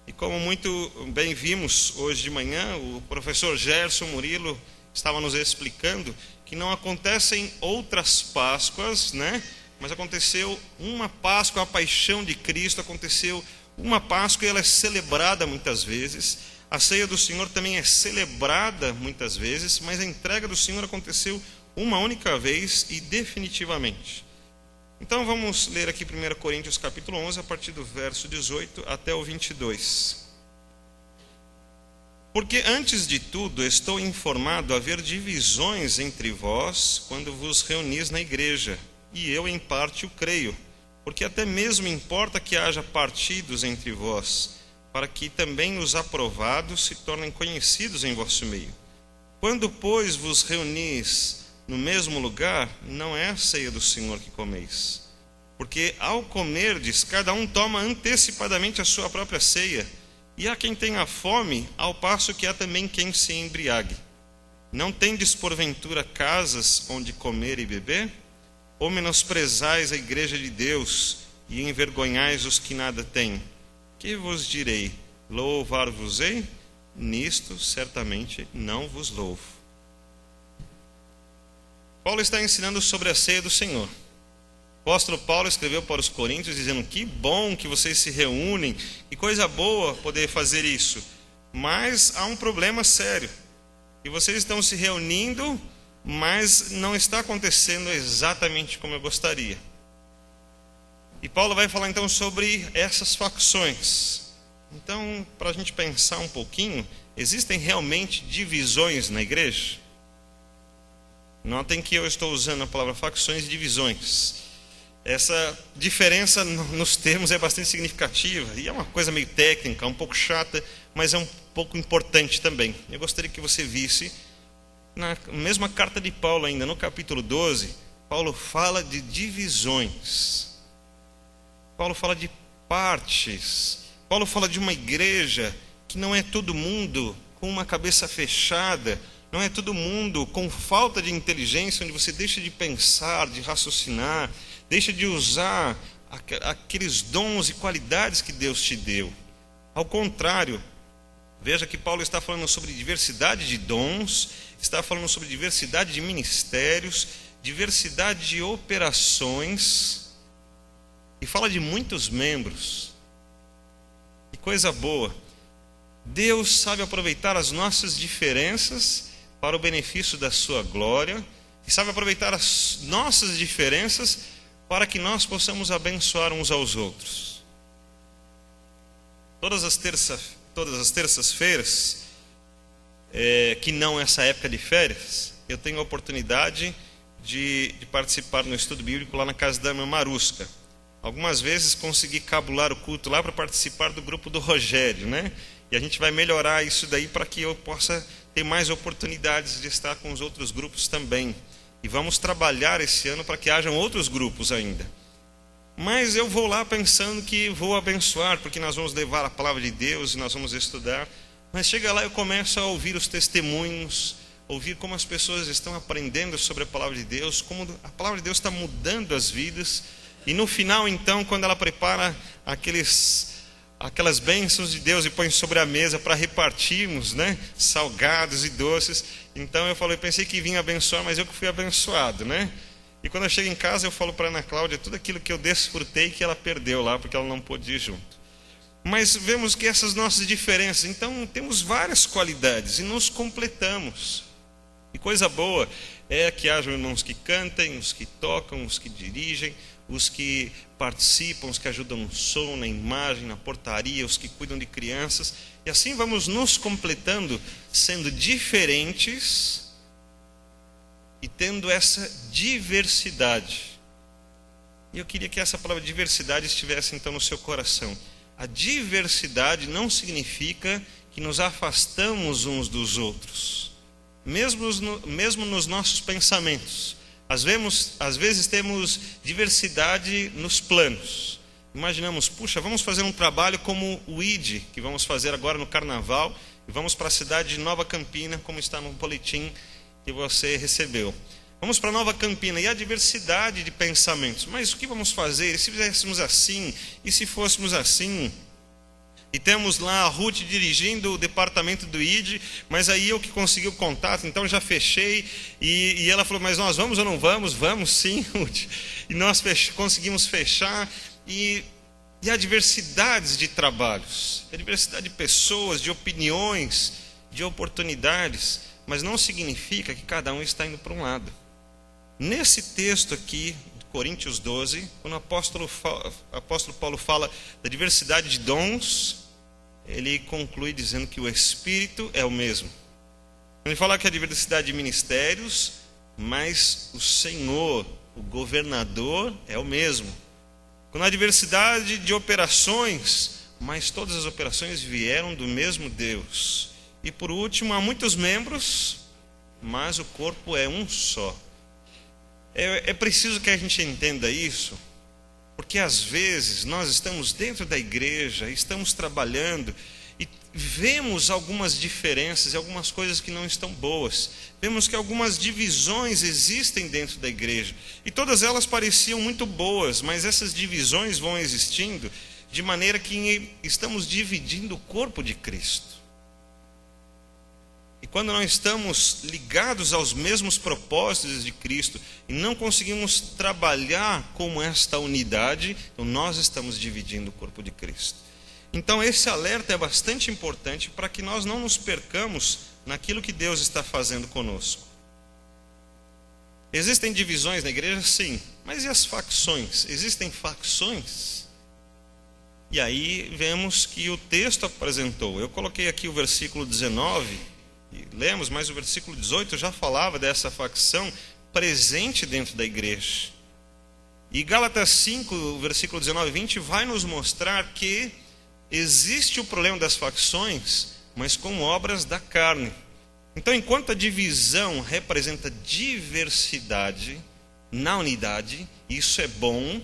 E como muito bem vimos hoje de manhã, o professor Gerson Murilo estava nos explicando que não acontecem outras Páscoas, né? Mas aconteceu uma Páscoa, a paixão de Cristo, aconteceu uma Páscoa e ela é celebrada muitas vezes. A ceia do Senhor também é celebrada muitas vezes, mas a entrega do Senhor aconteceu uma única vez e definitivamente. Então vamos ler aqui 1 Coríntios capítulo 11, a partir do verso 18 até o 22. Porque antes de tudo estou informado haver divisões entre vós quando vos reunis na igreja, e eu em parte o creio, porque até mesmo importa que haja partidos entre vós, para que também os aprovados se tornem conhecidos em vosso meio. Quando, pois, vos reunis no mesmo lugar, não é a ceia do Senhor que comeis. Porque ao comerdes, cada um toma antecipadamente a sua própria ceia, e há quem tenha fome, ao passo que há também quem se embriague. Não tendes porventura casas onde comer e beber? Ou menosprezais a igreja de Deus e envergonhais os que nada têm? Que vos direi? Louvar-vos-ei? Nisto certamente não vos louvo. Paulo está ensinando sobre a ceia do Senhor. O apóstolo Paulo escreveu para os coríntios dizendo: que bom que vocês se reúnem, que coisa boa poder fazer isso. Mas há um problema sério. E vocês estão se reunindo, mas não está acontecendo exatamente como eu gostaria. E Paulo vai falar então sobre essas facções. Então, para a gente pensar um pouquinho, existem realmente divisões na igreja? Notem que eu estou usando a palavra facções e divisões. Essa diferença nos termos é bastante significativa, e é uma coisa meio técnica, um pouco chata, mas é um pouco importante também. Eu gostaria que você visse, na mesma carta de Paulo ainda, no capítulo 12, Paulo fala de divisões. Paulo fala de partes. Paulo fala de uma igreja que não é todo mundo com uma cabeça fechada, não é todo mundo com falta de inteligência, onde você deixa de pensar, de raciocinar, deixa de usar aqueles dons e qualidades que Deus te deu. Ao contrário, veja que Paulo está falando sobre diversidade de dons, está falando sobre diversidade de ministérios, diversidade de operações, e fala de muitos membros. Que coisa boa! Deus sabe aproveitar as nossas diferenças para o benefício da sua glória, e sabe aproveitar as nossas diferenças para que nós possamos abençoar uns aos outros. Todas as terças-feiras, que não essa época de férias, eu tenho a oportunidade de participar no estudo bíblico lá na casa da irmã Marusca. Algumas vezes consegui cabular o culto lá para participar do grupo do Rogério, né? E a gente vai melhorar isso daí para que eu possa ter mais oportunidades de estar com os outros grupos também. E vamos trabalhar esse ano para que hajam outros grupos ainda. Mas eu vou lá pensando que vou abençoar, porque nós vamos levar a palavra de Deus e nós vamos estudar. Mas chega lá, eu começo a ouvir os testemunhos, ouvir como as pessoas estão aprendendo sobre a palavra de Deus, como a palavra de Deus está mudando as vidas. E no final, então, quando ela prepara aquelas bênçãos de Deus e põe sobre a mesa para repartirmos, né, salgados e doces, então eu pensei que vinha abençoar, mas eu que fui abençoado, né? E quando eu chego em casa, eu falo para Ana Cláudia tudo aquilo que eu desfrutei que ela perdeu lá, porque ela não pôde ir junto. Mas vemos que essas nossas diferenças, então temos várias qualidades e nos completamos. E coisa boa é que hajam irmãos que cantem, os que tocam, os que dirigem, os que participam, os que ajudam no som, na imagem, na portaria, os que cuidam de crianças. E assim vamos nos completando, sendo diferentes e tendo essa diversidade. E eu queria que essa palavra diversidade estivesse então no seu coração. A diversidade não significa que nos afastamos uns dos outros, mesmo nos nossos pensamentos. Às vezes temos diversidade nos planos. Imaginamos, puxa, vamos fazer um trabalho como o ID, que vamos fazer agora no Carnaval, e vamos para a cidade de Nova Campina, como está no boletim que você recebeu. Vamos para Nova Campina, e a diversidade de pensamentos. Mas o que vamos fazer? E se fizéssemos assim? E se fôssemos assim? E temos lá a Ruth dirigindo o departamento do ID, mas aí eu que consegui o contato, então já fechei. E ela falou, mas nós vamos ou não vamos? Vamos sim, Ruth. E nós conseguimos fechar. E há diversidades de trabalhos, a diversidade de pessoas, de opiniões, de oportunidades, mas não significa que cada um está indo para um lado. Nesse texto aqui, Coríntios 12, quando o apóstolo Paulo fala da diversidade de dons, ele conclui dizendo que o Espírito é o mesmo. Ele fala que a diversidade de ministérios, mas o Senhor, o governador, é o mesmo. Quando há diversidade de operações, mas todas as operações vieram do mesmo Deus. E por último, há muitos membros, mas o corpo é um só. É preciso que a gente entenda isso, porque às vezes nós estamos dentro da igreja, estamos trabalhando e vemos algumas diferenças e algumas coisas que não estão boas. Vemos que algumas divisões existem dentro da igreja e todas elas pareciam muito boas, mas essas divisões vão existindo de maneira que estamos dividindo o corpo de Cristo. E quando nós estamos ligados aos mesmos propósitos de Cristo e não conseguimos trabalhar como esta unidade, então nós estamos dividindo o corpo de Cristo. Então esse alerta é bastante importante para que nós não nos percamos naquilo que Deus está fazendo conosco. Existem divisões na igreja? Sim. Mas e as facções? Existem facções? E aí vemos que o texto apresentou. Eu coloquei aqui o versículo 19... e lemos, mas o versículo 18 já falava dessa facção presente dentro da igreja. E Gálatas 5, o versículo 19 e 20 vai nos mostrar que existe o problema das facções, mas com obras da carne. Então, enquanto a divisão representa diversidade na unidade, isso é bom,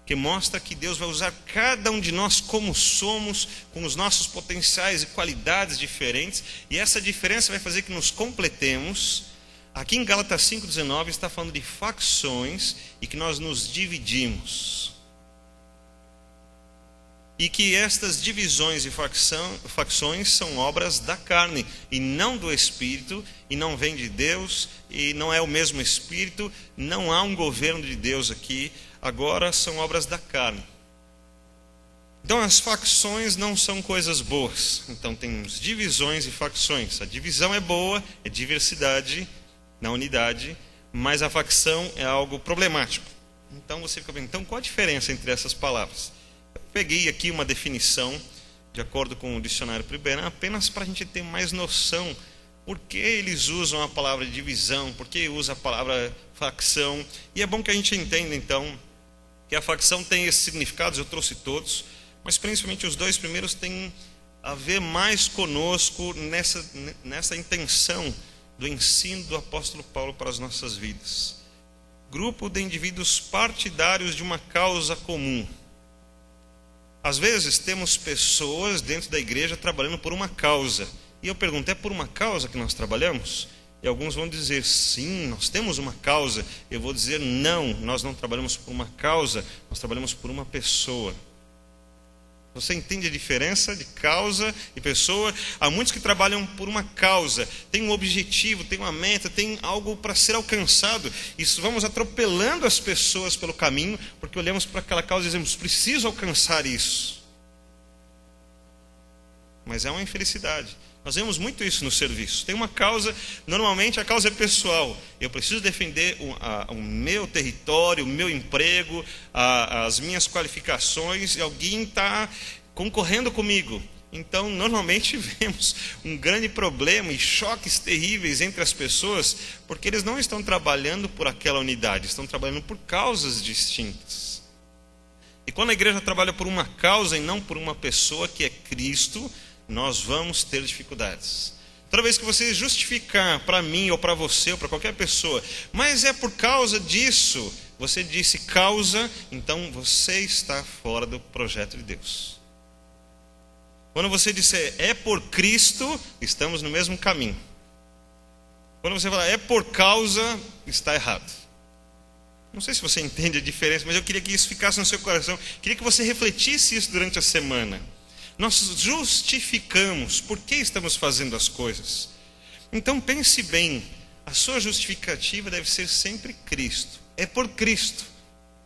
que mostra que Deus vai usar cada um de nós como somos, com os nossos potenciais e qualidades diferentes, e essa diferença vai fazer que nos completemos. Aqui em Gálatas 5,19 está falando de facções e que nós nos dividimos. E que estas divisões e facções são obras da carne e não do Espírito, e não vem de Deus, e não é o mesmo Espírito, não há um governo de Deus aqui, agora são obras da carne. Então as facções não são coisas boas, então temos divisões e facções. A divisão é boa, é diversidade na unidade, mas a facção é algo problemático. Então você fica pensando, então qual a diferença entre essas palavras? Eu peguei aqui uma definição, de acordo com o dicionário Priberan, apenas para a gente ter mais noção por que eles usam a palavra divisão, por que usa a palavra facção. E é bom que a gente entenda, então, que a facção tem esses significados, eu trouxe todos, mas principalmente os dois primeiros têm a ver mais conosco nessa intenção do ensino do apóstolo Paulo para as nossas vidas. Grupo de indivíduos partidários de uma causa comum. Às vezes temos pessoas dentro da igreja trabalhando por uma causa, E eu pergunto, é por uma causa que nós trabalhamos? E alguns vão dizer, sim, nós temos uma causa. Eu vou dizer, não, nós não trabalhamos por uma causa, nós trabalhamos por uma pessoa. Você entende a diferença de causa e pessoa? Há muitos que trabalham por uma causa, tem um objetivo, tem uma meta, tem algo para ser alcançado. Isso, vamos atropelando as pessoas pelo caminho, porque olhamos para aquela causa e dizemos, preciso alcançar isso. Mas é uma infelicidade. Nós vemos muito isso no serviço. Tem uma causa, normalmente a causa é pessoal. Eu preciso defender o meu território, o meu emprego, as minhas qualificações, e alguém está concorrendo comigo. Então, normalmente vemos um grande problema e choques terríveis entre as pessoas, porque eles não estão trabalhando por aquela unidade, estão trabalhando por causas distintas. E quando a igreja trabalha por uma causa e não por uma pessoa, que é Cristo, nós vamos ter dificuldades. Toda vez que você justificar para mim ou para você ou para qualquer pessoa, mas é por causa disso, você disse causa, então você está fora do projeto de Deus. Quando você disser é por Cristo, estamos no mesmo caminho. Quando você falar é por causa, está errado. Não sei se você entende a diferença, mas eu queria que isso ficasse no seu coração. Queria que você refletisse isso durante a semana. Nós justificamos por que estamos fazendo as coisas. Então pense bem, a sua justificativa deve ser sempre Cristo. É por Cristo.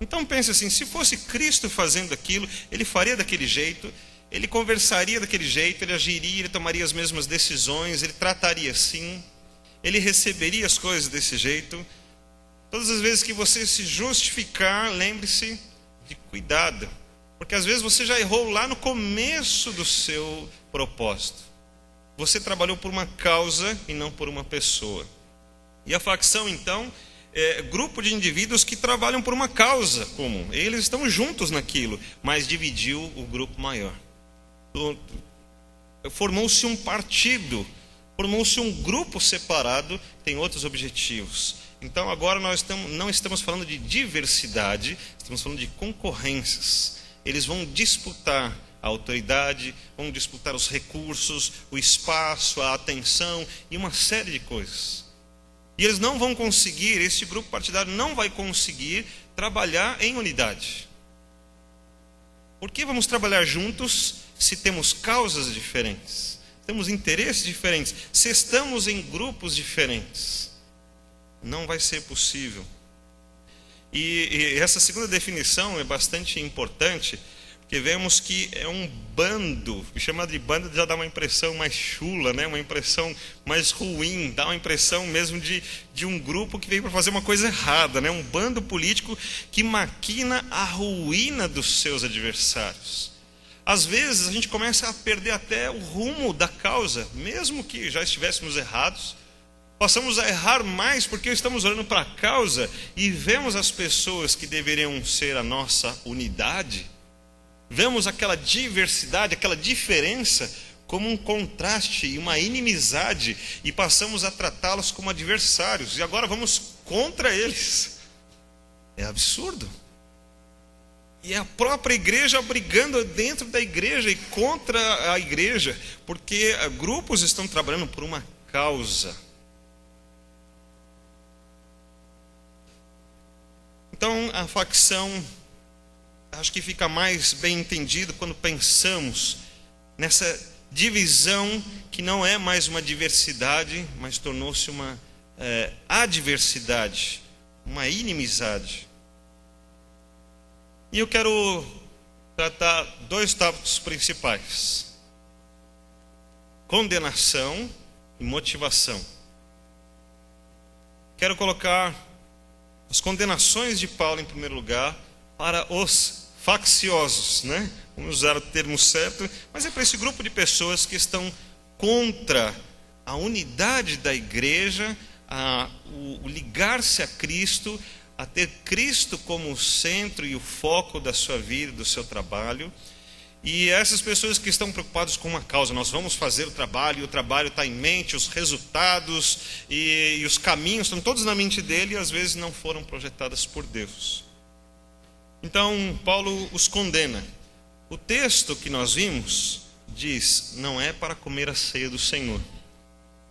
Então pense assim, se fosse Cristo fazendo aquilo, Ele faria daquele jeito, Ele conversaria daquele jeito, Ele agiria, Ele tomaria as mesmas decisões, Ele trataria assim, Ele receberia as coisas desse jeito. Todas as vezes que você se justificar, lembre-se de cuidado. Porque às vezes você já errou lá no começo do seu propósito. Você trabalhou por uma causa e não por uma pessoa. E a facção, então, é grupo de indivíduos que trabalham por uma causa comum. Eles estão juntos naquilo, mas dividiu o grupo maior. Formou-se um partido, formou-se um grupo separado, tem outros objetivos. Então agora nós não estamos falando de diversidade, estamos falando de concorrências. Eles vão disputar a autoridade, vão disputar os recursos, o espaço, a atenção e uma série de coisas. E eles não vão conseguir, este grupo partidário não vai conseguir trabalhar em unidade. Por que vamos trabalhar juntos se temos causas diferentes? Temos interesses diferentes, se estamos em grupos diferentes? Não vai ser possível. E essa segunda definição é bastante importante, porque vemos que é um bando, e chamado de bando já dá uma impressão mais chula, né? Uma impressão mais ruim, dá uma impressão mesmo de um grupo que veio para fazer uma coisa errada, né? Um bando político que maquina a ruína dos seus adversários. Às vezes a gente começa a perder até o rumo da causa, mesmo que já estivéssemos errados. Passamos a errar mais porque estamos olhando para a causa e vemos as pessoas que deveriam ser a nossa unidade, vemos aquela diversidade, aquela diferença como um contraste e uma inimizade e passamos a tratá-los como adversários e agora vamos contra eles. É absurdo. E é a própria igreja brigando dentro da igreja e contra a igreja, porque grupos estão trabalhando por uma causa. Então, a facção, acho que fica mais bem entendido quando pensamos nessa divisão que não é mais uma diversidade, mas tornou-se uma adversidade, uma inimizade. E eu quero tratar dois tópicos principais: condenação e motivação. Quero colocar as condenações de Paulo em primeiro lugar para os facciosos, né? Vamos usar o termo certo, mas é para esse grupo de pessoas que estão contra a unidade da igreja, o ligar-se a Cristo, a ter Cristo como o centro e o foco da sua vida, do seu trabalho. E essas pessoas que estão preocupadas com uma causa, nós vamos fazer o trabalho, e o trabalho está em mente, os resultados e os caminhos estão todos na mente dele e às vezes não foram projetadas por Deus. Então Paulo os condena. O texto que nós vimos diz, não é para comer a ceia do Senhor.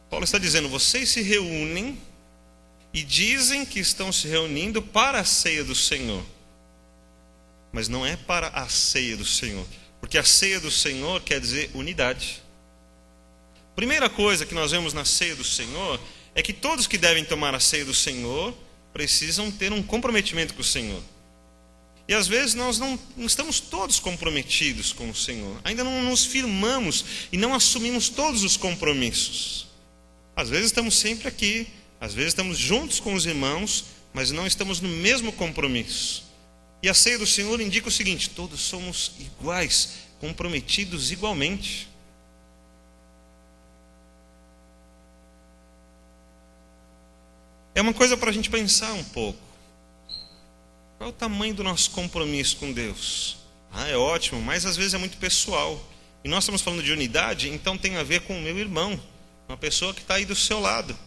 Paulo está dizendo, vocês se reúnem e dizem que estão se reunindo para a ceia do Senhor. Mas não é para a ceia do Senhor. Porque a ceia do Senhor quer dizer unidade. Primeira coisa que nós vemos na ceia do Senhor é que todos que devem tomar a ceia do Senhor precisam ter um comprometimento com o Senhor. E às vezes nós não estamos todos comprometidos com o Senhor. Ainda não nos firmamos e não assumimos todos os compromissos. Às vezes estamos sempre aqui, às vezes estamos juntos com os irmãos, mas não estamos no mesmo compromisso. E a ceia do Senhor indica o seguinte: todos somos iguais, comprometidos igualmente. É uma coisa para a gente pensar um pouco. Qual é o tamanho do nosso compromisso com Deus? É ótimo, mas às vezes é muito pessoal. E nós estamos falando de unidade, então tem a ver com o meu irmão, uma pessoa que está aí do seu lado,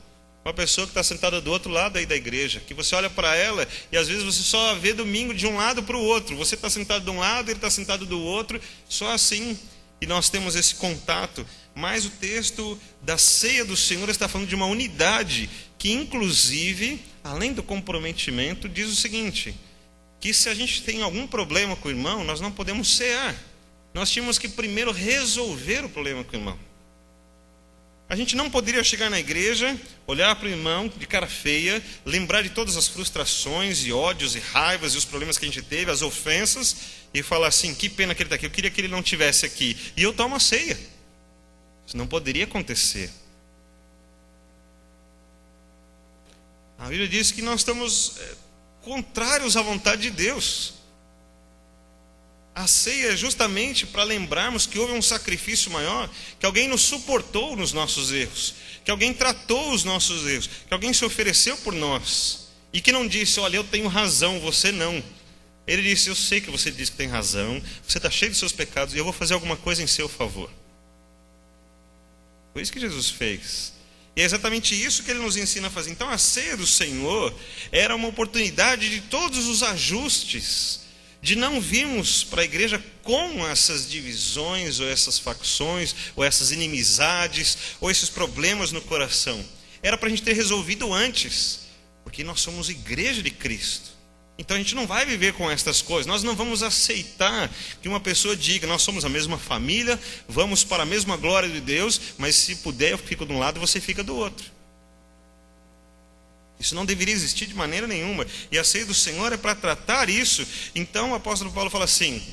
uma pessoa que está sentada do outro lado aí da igreja, que você olha para ela e às vezes você só vê domingo de um lado para o outro. Você está sentado de um lado, ele está sentado do outro, só assim. E nós temos esse contato. Mas o texto da ceia do Senhor está falando de uma unidade que, inclusive, além do comprometimento, diz o seguinte: que se a gente tem algum problema com o irmão, nós não podemos cear. Nós tínhamos que primeiro resolver o problema com o irmão. A gente não poderia chegar na igreja, olhar para o irmão de cara feia, lembrar de todas as frustrações e ódios e raivas e os problemas que a gente teve, as ofensas, e falar assim: que pena que ele está aqui, eu queria que ele não estivesse aqui, e eu tomo a ceia. Isso não poderia acontecer. A Bíblia diz que nós estamos contrários à vontade de Deus. A ceia é justamente para lembrarmos que houve um sacrifício maior, que alguém nos suportou nos nossos erros, que alguém tratou os nossos erros, que alguém se ofereceu por nós, e que não disse: olha, eu tenho razão, você não. Ele disse: eu sei que você diz que tem razão, você está cheio de seus pecados, e eu vou fazer alguma coisa em seu favor. Foi isso que Jesus fez. E é exatamente isso que ele nos ensina a fazer. Então a ceia do Senhor era uma oportunidade de todos os ajustes, de não virmos para a igreja com essas divisões, ou essas facções, ou essas inimizades, ou esses problemas no coração. Era para a gente ter resolvido antes, porque nós somos igreja de Cristo. Então a gente não vai viver com estas coisas. Nós não vamos aceitar que uma pessoa diga: nós somos a mesma família, vamos para a mesma glória de Deus, mas se puder eu fico de um lado e você fica do outro. Isso não deveria existir de maneira nenhuma. E a ceia do Senhor é para tratar isso. Então o apóstolo Paulo fala assim: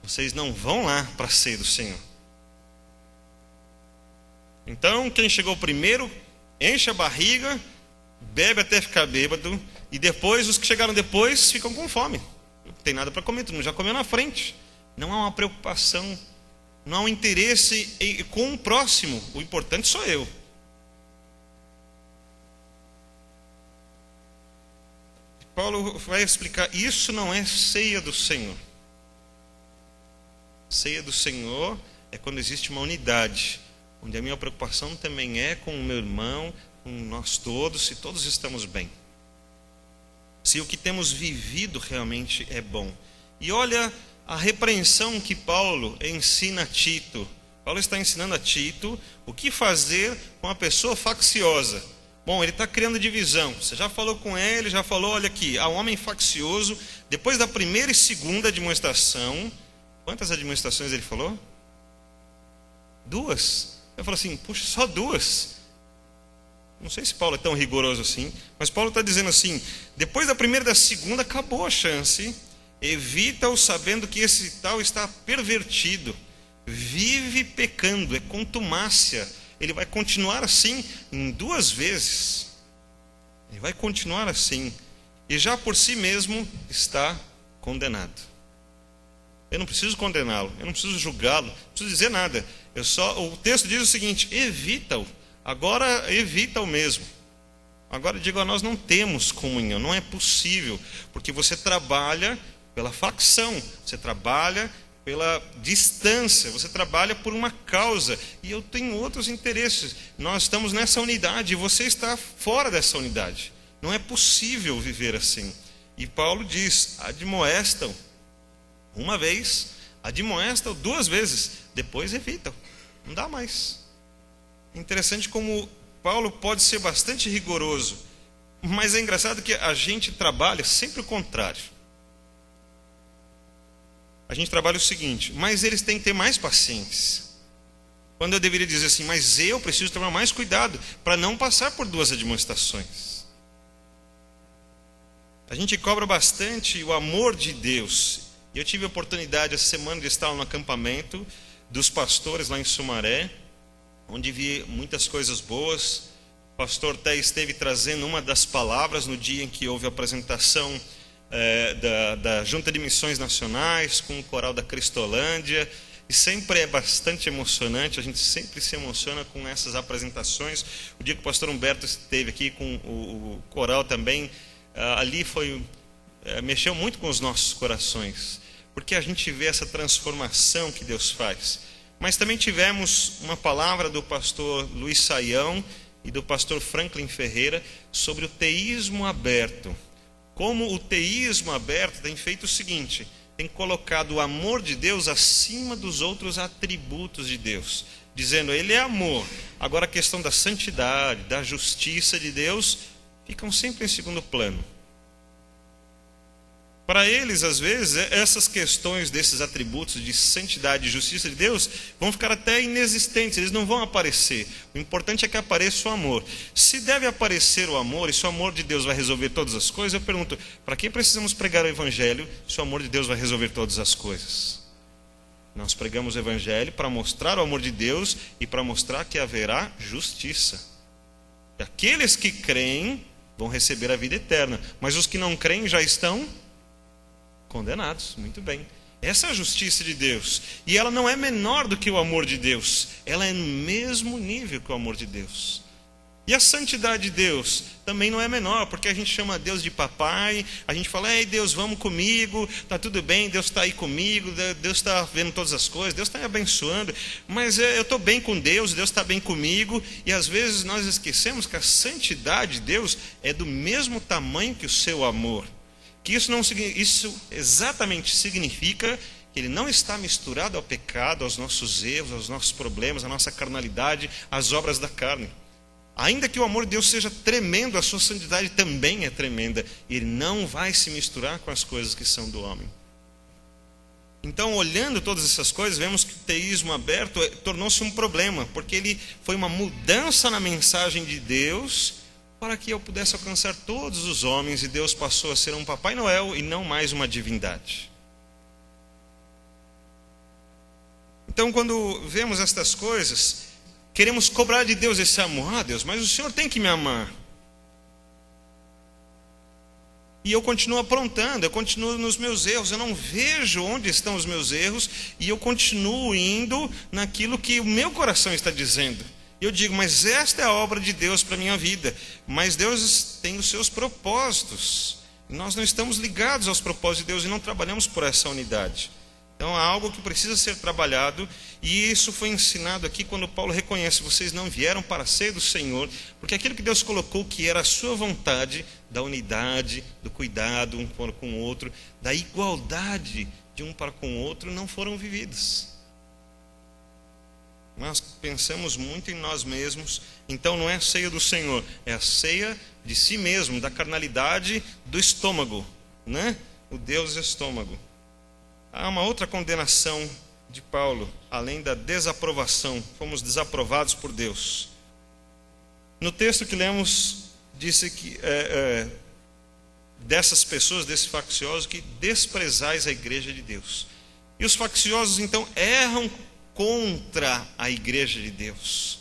vocês não vão lá para a ceia do Senhor. Então quem chegou primeiro enche a barriga, bebe até ficar bêbado, e depois os que chegaram depois ficam com fome. Não tem nada para comer, todo mundo já comeu na frente. Não há uma preocupação, não há um interesse com o próximo. O importante sou eu. Paulo vai explicar: isso não é ceia do Senhor. Ceia do Senhor é quando existe uma unidade, onde a minha preocupação também é com o meu irmão, com nós todos, se todos estamos bem, se o que temos vivido realmente é bom. E olha a repreensão que Paulo ensina a Tito. Paulo está ensinando a Tito o que fazer com uma pessoa facciosa. Bom, ele está criando divisão. Você já falou com ele, já falou: olha aqui, há um homem faccioso. Depois da primeira e segunda admoestação, quantas admoestações ele falou? 2. Eu falo assim: puxa, só 2. Não sei se Paulo é tão rigoroso assim, mas Paulo está dizendo assim: depois da primeira e da segunda, acabou a chance. Evita-o sabendo que esse tal está pervertido, vive pecando, é contumácia. Ele vai continuar assim em 2 vezes. Ele vai continuar assim, e já por si mesmo está condenado. Eu não preciso condená-lo, eu não preciso julgá-lo, não preciso dizer nada. O texto diz o seguinte: evita-o. Agora evita o mesmo. Agora digo: nós não temos comunhão, não é possível, porque você trabalha pela facção, você trabalha pela distância, você trabalha por uma causa, e eu tenho outros interesses. Nós estamos nessa unidade e você está fora dessa unidade. Não é possível viver assim. E Paulo diz: admoestam uma vez, admoestam 2 vezes, depois evitam, não dá mais. Interessante como Paulo pode ser bastante rigoroso, mas é engraçado que a gente trabalha sempre o contrário. A gente trabalha o seguinte: mas eles têm que ter mais paciência. Quando eu deveria dizer assim, mas eu preciso tomar mais cuidado para não passar por 2 admoestações. A gente cobra bastante o amor de Deus. Eu tive a oportunidade essa semana de estar no acampamento dos pastores lá em Sumaré, onde vi muitas coisas boas. O pastor Té esteve trazendo uma das palavras no dia em que houve a apresentação da Junta de Missões Nacionais com o coral da Cristolândia. E sempre é bastante emocionante, a gente sempre se emociona com essas apresentações. O dia que o pastor Humberto esteve aqui com o coral também, ali mexeu muito com os nossos corações, porque a gente vê essa transformação que Deus faz. Mas também tivemos uma palavra do pastor Luiz Saião e do pastor Franklin Ferreira sobre o teísmo aberto. Como o teísmo aberto tem feito o seguinte: tem colocado o amor de Deus acima dos outros atributos de Deus, dizendo Ele é amor. Agora a questão da santidade, da justiça de Deus, ficam sempre em segundo plano. Para eles, às vezes, essas questões desses atributos de santidade e justiça de Deus vão ficar até inexistentes, eles não vão aparecer. O importante é que apareça o amor. Se deve aparecer o amor, e se o amor de Deus vai resolver todas as coisas, eu pergunto, para que precisamos pregar o Evangelho se o amor de Deus vai resolver todas as coisas? Nós pregamos o Evangelho para mostrar o amor de Deus e para mostrar que haverá justiça. E aqueles que creem vão receber a vida eterna, mas os que não creem já estão condenados. Muito bem. Essa é a justiça de Deus. E ela não é menor do que o amor de Deus. Ela é no mesmo nível que o amor de Deus. E a santidade de Deus também não é menor, porque a gente chama Deus de papai, a gente fala, ei Deus, vamos comigo, está tudo bem, Deus está aí comigo, Deus está vendo todas as coisas, Deus está me abençoando, mas eu estou bem com Deus, Deus está bem comigo, e às vezes nós esquecemos que a santidade de Deus é do mesmo tamanho que o seu amor. Que isso exatamente significa que ele não está misturado ao pecado, aos nossos erros, aos nossos problemas, à nossa carnalidade, às obras da carne. Ainda que o amor de Deus seja tremendo, a sua santidade também é tremenda. Ele não vai se misturar com as coisas que são do homem. Então, olhando todas essas coisas, vemos que o teísmo aberto tornou-se um problema, porque ele foi uma mudança na mensagem de Deus para que eu pudesse alcançar todos os homens, e Deus passou a ser um Papai Noel e não mais uma divindade. Então, quando vemos estas coisas, queremos cobrar de Deus esse amor. Ah, Deus, mas o Senhor tem que me amar. E eu continuo aprontando, eu continuo nos meus erros, eu não vejo onde estão os meus erros, e eu continuo indo naquilo que o meu coração está dizendo. E eu digo, mas esta é a obra de Deus para a minha vida. Mas Deus tem os seus propósitos. Nós não estamos ligados aos propósitos de Deus e não trabalhamos por essa unidade. Então há algo que precisa ser trabalhado, e isso foi ensinado aqui quando Paulo reconhece: vocês não vieram para ser do Senhor, porque aquilo que Deus colocou que era a sua vontade, da unidade, do cuidado um para com o outro, da igualdade de um para com o outro, não foram vividas. Nós pensamos muito em nós mesmos, então não é a ceia do Senhor, é a ceia de si mesmo, da carnalidade do estômago, né? O Deus estômago. Há uma outra condenação de Paulo, além da desaprovação, fomos desaprovados por Deus. No texto que lemos, disse que dessas pessoas, desses facciosos, que desprezais a igreja de Deus. E os facciosos então erram contra a igreja de Deus.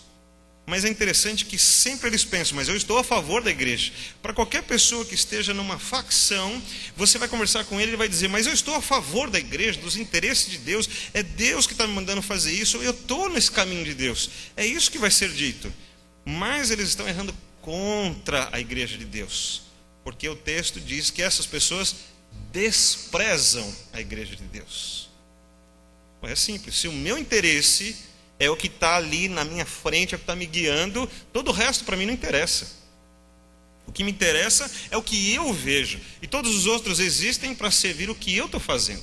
Mas é interessante que sempre eles pensam, mas eu estou a favor da igreja. Para qualquer pessoa que esteja numa facção, você vai conversar com ele, ele vai dizer, mas eu estou a favor da igreja, dos interesses de Deus, é Deus que está me mandando fazer isso, eu estou nesse caminho de Deus. É isso que vai ser dito. Mas eles estão errando contra a igreja de Deus, porque o texto diz que essas pessoas desprezam a igreja de Deus. É simples, se o meu interesse é o que está ali na minha frente, é o que está me guiando, todo o resto para mim não interessa. O que me interessa é o que eu vejo, e todos os outros existem para servir o que eu estou fazendo.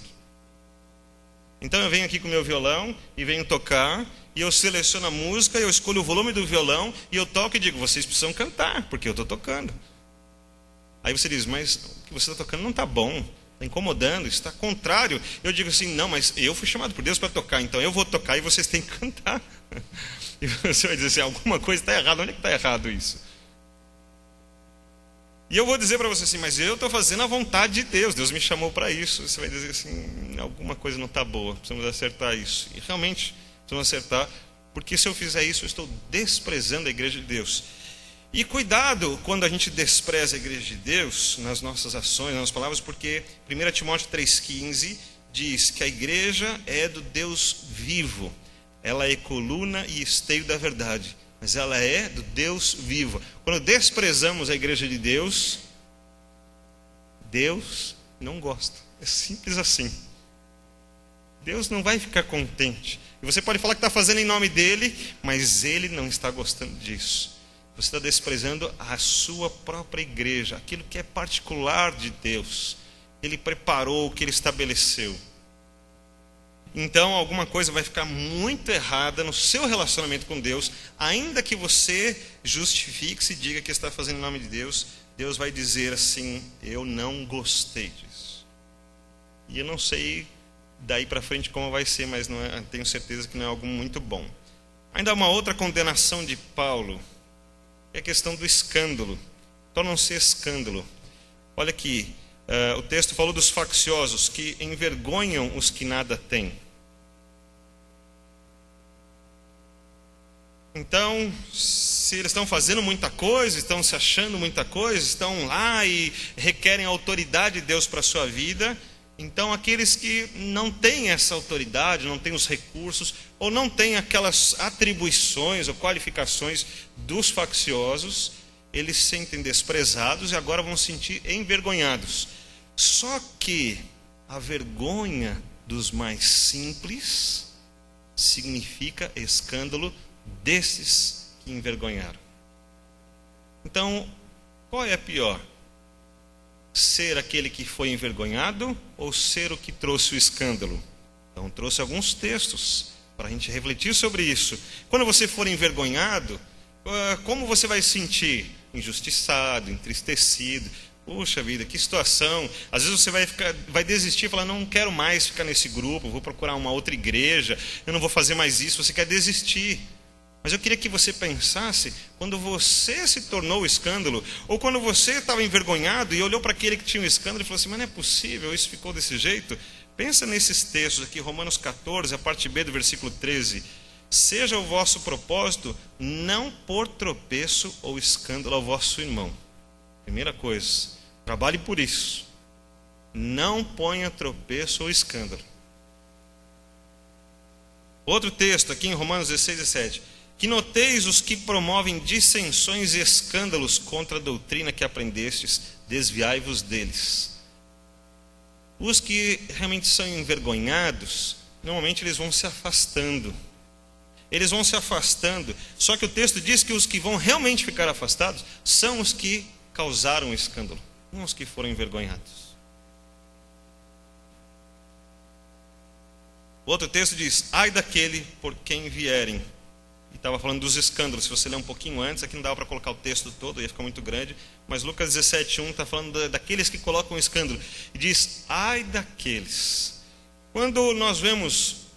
Então eu venho aqui com o meu violão e venho tocar, e eu seleciono a música, eu escolho o volume do violão, e eu toco e digo, vocês precisam cantar, porque eu estou tocando. Aí você diz, mas o que você está tocando não está bom, está incomodando, está contrário. Eu digo assim, não, mas eu fui chamado por Deus para tocar, então eu vou tocar e vocês têm que cantar. E você vai dizer assim, alguma coisa está errada, onde é que está errado isso? E eu vou dizer para você assim, mas eu estou fazendo a vontade de Deus, Deus me chamou para isso. Você vai dizer assim, alguma coisa não está boa, precisamos acertar isso. E realmente, precisamos acertar, porque se eu fizer isso, eu estou desprezando a igreja de Deus. E cuidado quando a gente despreza a igreja de Deus, nas nossas ações, nas nossas palavras, porque 1 Timóteo 3,15 diz que a igreja é do Deus vivo. Ela é coluna e esteio da verdade, mas ela é do Deus vivo. Quando desprezamos a igreja de Deus, Deus não gosta. É simples assim. Deus não vai ficar contente. E você pode falar que está fazendo em nome dele, mas ele não está gostando disso. Você está desprezando a sua própria igreja, aquilo que é particular de Deus. Ele preparou, que ele estabeleceu. Então alguma coisa vai ficar muito errada no seu relacionamento com Deus, ainda que você justifique-se e diga que está fazendo em nome de Deus, Deus vai dizer assim, eu não gostei disso. E eu não sei daí para frente como vai ser, mas não é, tenho certeza que não é algo muito bom. Ainda há uma outra condenação de Paulo, é a questão do escândalo. Tornam-se escândalo. Olha aqui, o texto falou dos facciosos que envergonham os que nada têm. Então, se eles estão fazendo muita coisa, estão se achando muita coisa, estão lá e requerem a autoridade de Deus para a sua vida, então aqueles que não têm essa autoridade, não têm os recursos, ou não têm aquelas atribuições ou qualificações dos facciosos, eles se sentem desprezados e agora vão se sentir envergonhados. Só que a vergonha dos mais simples significa escândalo desses que envergonharam. Então, qual é pior? Ser aquele que foi envergonhado ou ser o que trouxe o escândalo? Então, trouxe alguns textos para a gente refletir sobre isso. Quando você for envergonhado, como você vai se sentir? Injustiçado, entristecido. Puxa vida, que situação. Às vezes você vai desistir e falar, não quero mais ficar nesse grupo, vou procurar uma outra igreja, eu não vou fazer mais isso. Você quer desistir. Mas eu queria que você pensasse, quando você se tornou o escândalo, ou quando você estava envergonhado e olhou para aquele que tinha o escândalo e falou assim, mas não é possível, isso ficou desse jeito. Pensa nesses textos aqui, Romanos 14, a parte B do versículo 13. Seja o vosso propósito não por tropeço ou escândalo ao vosso irmão. Primeira coisa, trabalhe por isso. Não ponha tropeço ou escândalo. Outro texto aqui em Romanos 16, 17. Que noteis os que promovem dissensões e escândalos contra a doutrina que aprendestes, desviai-vos deles. Os que realmente são envergonhados, normalmente eles vão se afastando. Eles vão se afastando. Só que o texto diz que os que vão realmente ficar afastados são os que causaram o escândalo, não os que foram envergonhados. Outro texto diz, ai daquele por quem vierem. E estava falando dos escândalos. Se você ler um pouquinho antes, aqui não dava para colocar o texto todo, ia ficar muito grande. Mas Lucas 17:1 está falando daqueles que colocam o escândalo. E diz, ai daqueles. Quando nós vemos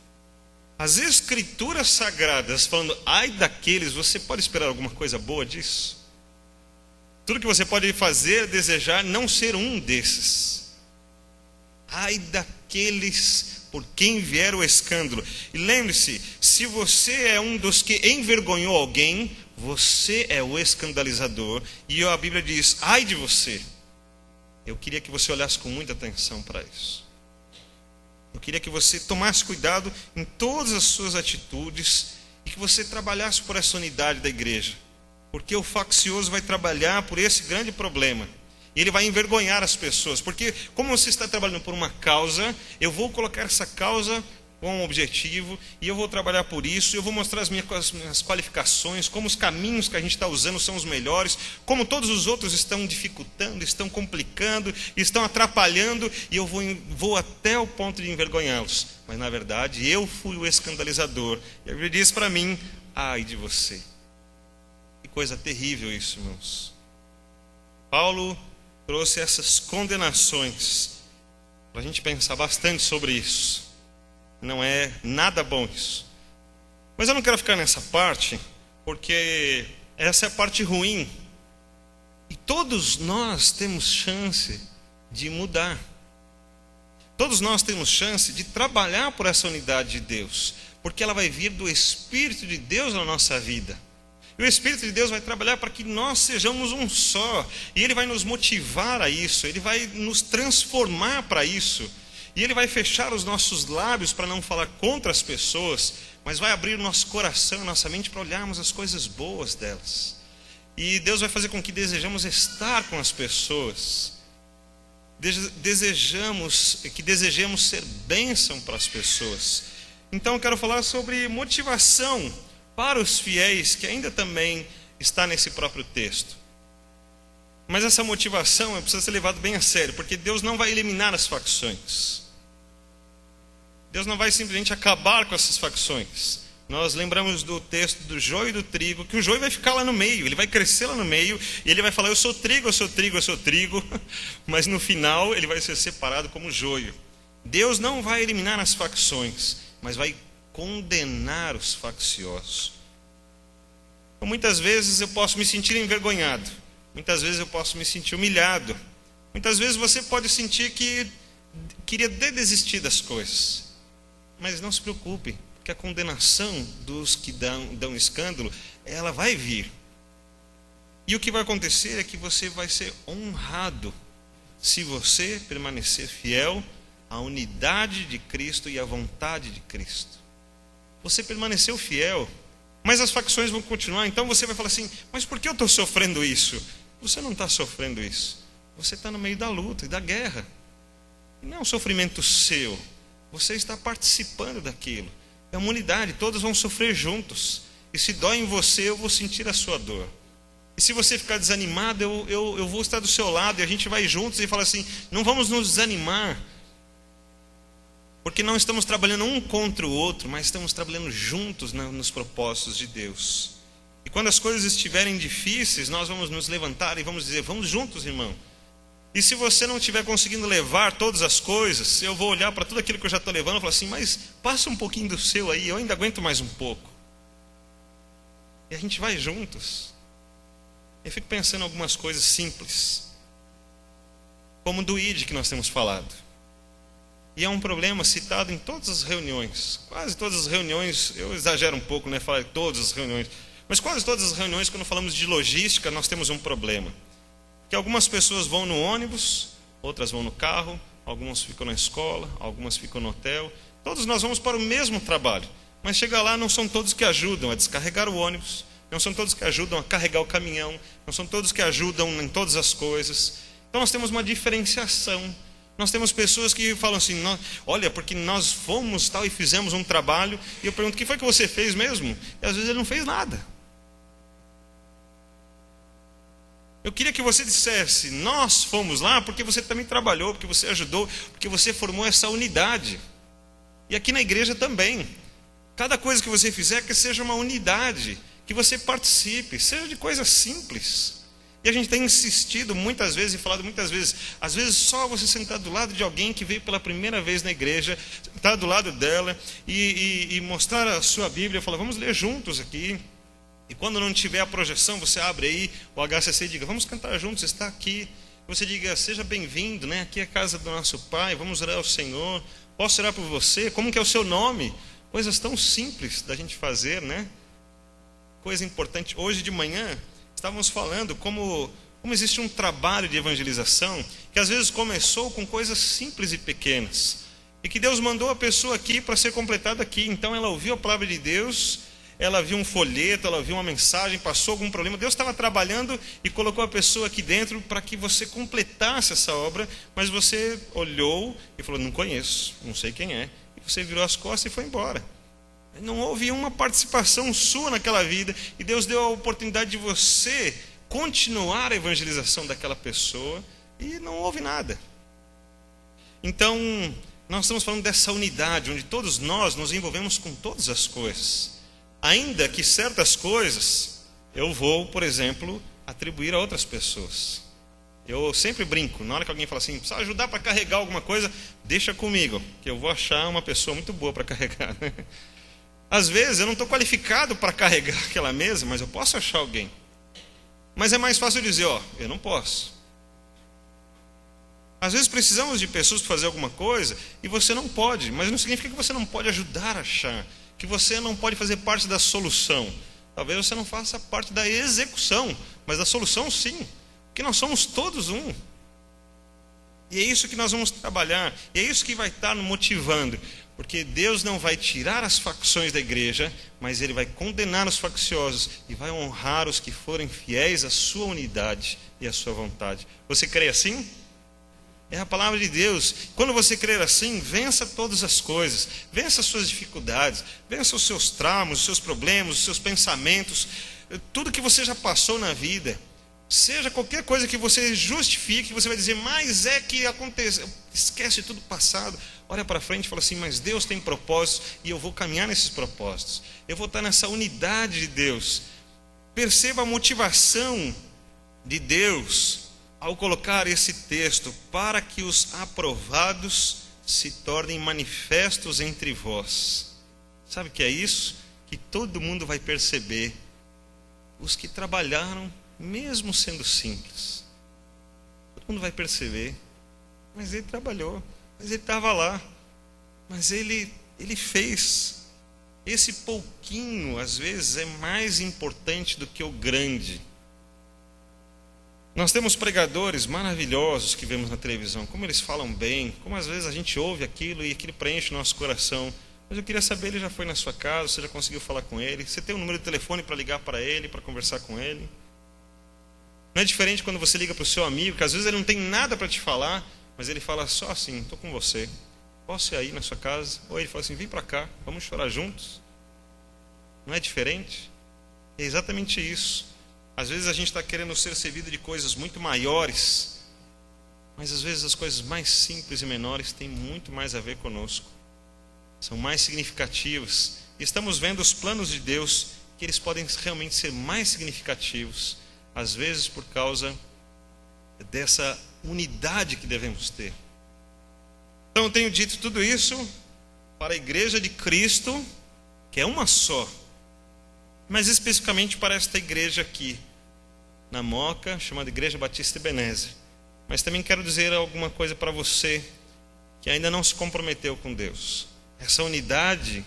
as escrituras sagradas falando, ai daqueles, você pode esperar alguma coisa boa disso? Tudo que você pode fazer é desejar não ser um desses. Ai daqueles por quem vier o escândalo. E lembre-se, se você é um dos que envergonhou alguém, você é o escandalizador. E a Bíblia diz, ai de você. Eu queria que você olhasse com muita atenção para isso. Eu queria que você tomasse cuidado em todas as suas atitudes e que você trabalhasse por essa unidade da igreja. Porque o faccioso vai trabalhar por esse grande problema. E ele vai envergonhar as pessoas. Porque como você está trabalhando por uma causa, eu vou colocar essa causa com um objetivo, e eu vou trabalhar por isso, eu vou mostrar as minhas qualificações, como os caminhos que a gente está usando são os melhores, como todos os outros estão dificultando, estão complicando, estão atrapalhando, e eu vou até o ponto de envergonhá-los. Mas na verdade eu fui o escandalizador, e a Bíblia diz para mim: ai de você. Que coisa terrível isso, irmãos. Paulo trouxe essas condenações para a gente pensar bastante sobre isso. Não é nada bom isso. Mas eu não quero ficar nessa parte, porque essa é a parte ruim. E todos nós temos chance de mudar. Todos nós temos chance de trabalhar por essa unidade de Deus, porque ela vai vir do Espírito de Deus na nossa vida. E o Espírito de Deus vai trabalhar para que nós sejamos um só. E Ele vai nos motivar a isso, Ele vai nos transformar para isso. E Ele vai fechar os nossos lábios para não falar contra as pessoas, mas vai abrir o nosso coração e nossa mente para olharmos as coisas boas delas. E Deus vai fazer com que desejamos estar com as pessoas. Desejemos ser bênção para as pessoas. Então eu quero falar sobre motivação para os fiéis, que ainda também está nesse próprio texto. Mas essa motivação precisa ser levada bem a sério, porque Deus não vai eliminar as facções. Deus não vai simplesmente acabar com essas facções. Nós lembramos do texto do joio e do trigo, que o joio vai ficar lá no meio, ele vai crescer lá no meio, e ele vai falar: eu sou trigo, eu sou trigo, eu sou trigo, mas no final ele vai ser separado como joio. Deus não vai eliminar as facções, mas vai condenar os facciosos. Então, muitas vezes eu posso me sentir envergonhado, muitas vezes eu posso me sentir humilhado, muitas vezes você pode sentir que queria desistir das coisas. Mas não se preocupe, porque a condenação dos que dão escândalo, ela vai vir. E o que vai acontecer é que você vai ser honrado se você permanecer fiel à unidade de Cristo e à vontade de Cristo. Você permaneceu fiel, mas as facções vão continuar. Então você vai falar assim: mas por que eu estou sofrendo isso? Você não está sofrendo isso. Você está no meio da luta e da guerra. E não é um sofrimento seu. Você está participando daquilo. É uma unidade, todos vão sofrer juntos. E se dói em você, eu vou sentir a sua dor. E se você ficar desanimado, eu vou estar do seu lado, e a gente vai juntos e fala assim: não vamos nos desanimar, porque não estamos trabalhando um contra o outro, mas estamos trabalhando juntos nos propósitos de Deus. E quando as coisas estiverem difíceis, nós vamos nos levantar e vamos dizer: vamos juntos, irmão. E se você não estiver conseguindo levar todas as coisas, eu vou olhar para tudo aquilo que eu já estou levando e falar assim: mas passa um pouquinho do seu aí, eu ainda aguento mais um pouco. E a gente vai juntos. Eu fico pensando em algumas coisas simples, como do ID que nós temos falado. E é um problema citado em todas as reuniões, quase todas as reuniões. Eu exagero um pouco, né, falar todas as reuniões, mas quase todas as reuniões, quando falamos de logística, nós temos um problema. Que algumas pessoas vão no ônibus, outras vão no carro, algumas ficam na escola, algumas ficam no hotel. Todos nós vamos para o mesmo trabalho, mas chega lá, não são todos que ajudam a descarregar o ônibus, não são todos que ajudam a carregar o caminhão, não são todos que ajudam em todas as coisas. Então nós temos uma diferenciação. Nós temos pessoas que falam assim: olha, porque nós fomos tal e fizemos um trabalho, e eu pergunto: o que foi que você fez mesmo? E às vezes ele não fez nada. Eu queria que você dissesse: nós fomos lá porque você também trabalhou, porque você ajudou, porque você formou essa unidade. E aqui na igreja também. Cada coisa que você fizer, que seja uma unidade, que você participe, seja de coisas simples. E a gente tem insistido muitas vezes e falado muitas vezes: às vezes só você sentar do lado de alguém que veio pela primeira vez na igreja, sentar do lado dela e mostrar a sua Bíblia e falar: vamos ler juntos aqui. E quando não tiver a projeção, você abre aí o HCC e diga: vamos cantar juntos, está aqui. Você diga: seja bem-vindo, né? Aqui é a casa do nosso Pai, vamos orar ao Senhor. Posso orar por você? Como que é o seu nome? Coisas tão simples da gente fazer, né? Coisa importante. Hoje de manhã estávamos falando como existe um trabalho de evangelização que às vezes começou com coisas simples e pequenas, e que Deus mandou a pessoa aqui para ser completada aqui. Então ela ouviu a palavra de Deus, ela viu um folheto, ela viu uma mensagem, passou algum problema, Deus estava trabalhando e colocou a pessoa aqui dentro para que você completasse essa obra, mas você olhou e falou: não conheço, não sei quem é, e você virou as costas e foi embora. Não houve uma participação sua naquela vida, e Deus deu a oportunidade de você continuar a evangelização daquela pessoa, e não houve nada. Então, nós estamos falando dessa unidade, onde todos nós nos envolvemos com todas as coisas. Ainda que certas coisas, eu vou, por exemplo, atribuir a outras pessoas. Eu sempre brinco, na hora que alguém fala assim, precisa ajudar para carregar alguma coisa, deixa comigo, que eu vou achar uma pessoa muito boa para carregar. Às vezes eu não estou qualificado para carregar aquela mesa, mas eu posso achar alguém. Mas é mais fácil dizer, eu não posso. Às vezes precisamos de pessoas para fazer alguma coisa e você não pode, mas não significa que você não pode ajudar a achar, que você não pode fazer parte da solução. Talvez você não faça parte da execução, mas da solução sim, porque nós somos todos um. E é isso que nós vamos trabalhar, e é isso que vai estar nos motivando, porque Deus não vai tirar as facções da igreja, mas Ele vai condenar os facciosos e vai honrar os que forem fiéis à sua unidade e à sua vontade. Você crê assim? É a palavra de Deus. Quando você crer assim, vença todas as coisas, vença as suas dificuldades, vença os seus traumas, os seus problemas, os seus pensamentos, tudo que você já passou na vida. Seja qualquer coisa que você justifique, você vai dizer, mas é que aconteceu. Esquece tudo passado, olha para frente e fala assim, mas Deus tem propósitos e eu vou caminhar nesses propósitos. Eu vou estar nessa unidade de Deus. Perceba a motivação de Deus ao colocar esse texto, para que os aprovados se tornem manifestos entre vós. Sabe o que é isso? Que todo mundo vai perceber. Os que trabalharam, mesmo sendo simples, todo mundo vai perceber, mas ele trabalhou, mas ele estava lá, mas ele fez. Esse pouquinho, às vezes, é mais importante do que o grande. Nós temos pregadores maravilhosos que vemos na televisão, como eles falam bem, como às vezes a gente ouve aquilo e aquilo preenche o nosso coração. Mas eu queria saber, ele já foi na sua casa, você já conseguiu falar com ele? Você tem um número de telefone para ligar para ele, para conversar com ele? Não é diferente quando você liga para o seu amigo, que às vezes ele não tem nada para te falar, mas ele fala só assim, estou com você, posso ir aí na sua casa? Ou ele fala assim, vem para cá, vamos chorar juntos. Não é diferente? É exatamente isso. Às vezes a gente está querendo ser servido de coisas muito maiores, mas às vezes as coisas mais simples e menores têm muito mais a ver conosco. São mais significativas. E estamos vendo os planos de Deus, que eles podem realmente ser mais significativos, às vezes por causa dessa unidade que devemos ter. Então eu tenho dito tudo isso para a igreja de Cristo, que é uma só, mas especificamente para esta igreja aqui, na Moca, chamada Igreja Batista Ebenezer. Mas também quero dizer alguma coisa para você que ainda não se comprometeu com Deus. Essa unidade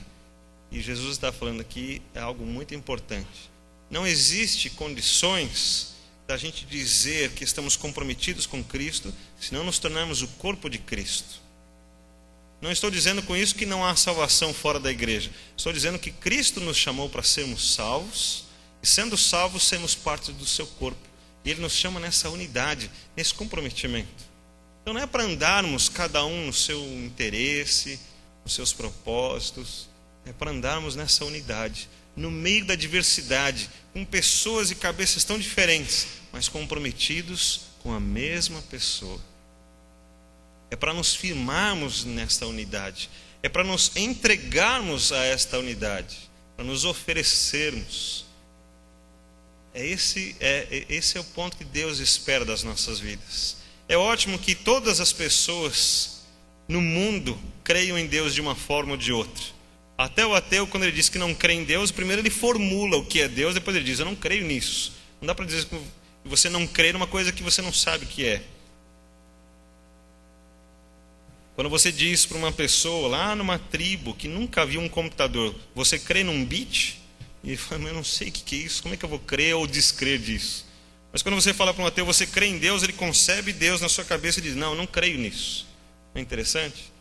que Jesus está falando aqui é algo muito importante. Não existe condições da gente dizer que estamos comprometidos com Cristo se não nos tornarmos o corpo de Cristo. Não estou dizendo com isso que não há salvação fora da igreja. Estou dizendo que Cristo nos chamou para sermos salvos, e sendo salvos, sermos parte do seu corpo. E Ele nos chama nessa unidade, nesse comprometimento. Então não é para andarmos cada um no seu interesse, nos seus propósitos. É para andarmos nessa unidade, no meio da diversidade, com pessoas e cabeças tão diferentes, mas comprometidos com a mesma pessoa. É para nos firmarmos nesta unidade, é para nos entregarmos a esta unidade, para nos oferecermos. Esse é o ponto que Deus espera das nossas vidas. É ótimo que todas as pessoas no mundo creiam em Deus de uma forma ou de outra. Até o ateu, quando ele diz que não crê em Deus, primeiro ele formula o que é Deus, depois ele diz, eu não creio nisso. Não dá para dizer que você não crê numa coisa que você não sabe o que é. Quando você diz para uma pessoa lá numa tribo que nunca viu um computador, você crê num bit? E ele fala, eu não sei o que é isso, como é que eu vou crer ou descrer disso? Mas quando você fala para um ateu, você crê em Deus, ele concebe Deus na sua cabeça e diz, não, eu não creio nisso. Não é interessante?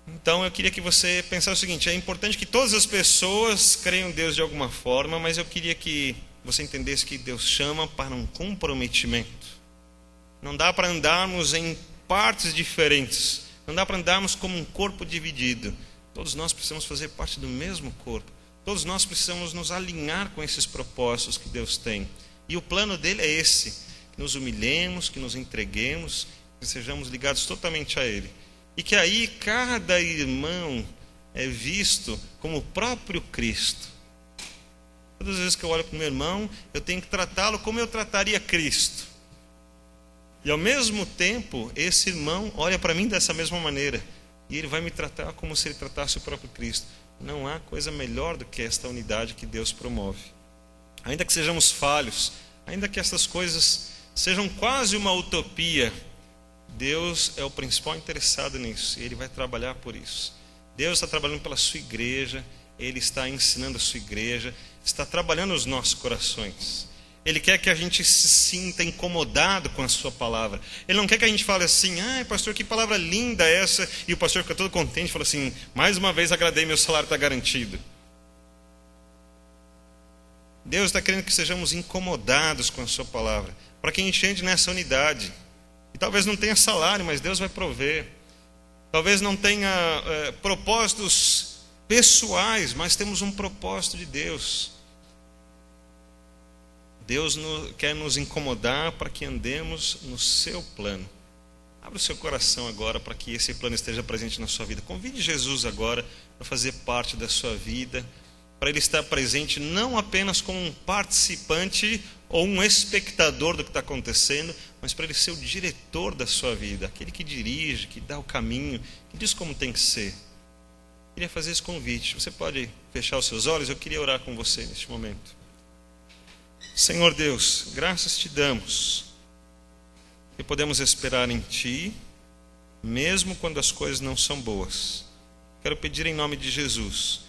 Então eu queria que você pensasse o seguinte, é importante que todas as pessoas creiam em Deus de alguma forma, mas eu queria que você entendesse que Deus chama para um comprometimento. Não dá para andarmos em partes diferentes, Não dá para andarmos como um corpo dividido. Todos nós precisamos fazer parte do mesmo corpo. Todos nós precisamos nos alinhar com esses propósitos que Deus tem. E o plano dele é esse: que nos humilhemos, que nos entreguemos, que sejamos ligados totalmente a Ele. E que aí cada irmão é visto como o próprio Cristo. Todas as vezes que eu olho para o meu irmão, eu tenho que tratá-lo como eu trataria Cristo. E ao mesmo tempo, esse irmão olha para mim dessa mesma maneira. E ele vai me tratar como se ele tratasse o próprio Cristo. Não há coisa melhor do que esta unidade que Deus promove. Ainda que sejamos falhos, ainda que essas coisas sejam quase uma utopia, Deus é o principal interessado nisso. E Ele vai trabalhar por isso. Deus está trabalhando pela sua igreja. Ele está ensinando a sua igreja. Está trabalhando nos nossos corações. Ele quer que a gente se sinta incomodado com a sua palavra. Ele não quer que a gente fale assim: ai, pastor, que palavra linda essa. E o pastor fica todo contente e fala assim: mais uma vez agradei, meu salário está garantido. Deus está querendo que sejamos incomodados com a sua palavra, para que a gente ande nessa unidade. E talvez não tenha salário, mas Deus vai prover. Talvez não tenha propósitos pessoais, mas temos um propósito de Deus. Deus quer nos incomodar para que andemos no seu plano. Abra o seu coração agora para que esse plano esteja presente na sua vida. Convide Jesus agora para fazer parte da sua vida, para Ele estar presente não apenas como um participante ou um espectador do que está acontecendo, mas para Ele ser o diretor da sua vida, aquele que dirige, que dá o caminho, que diz como tem que ser. Eu queria fazer esse convite. Você pode fechar os seus olhos? Eu queria orar com você neste momento. Senhor Deus, graças te damos que podemos esperar em Ti, mesmo quando as coisas não são boas. Quero pedir em nome de Jesus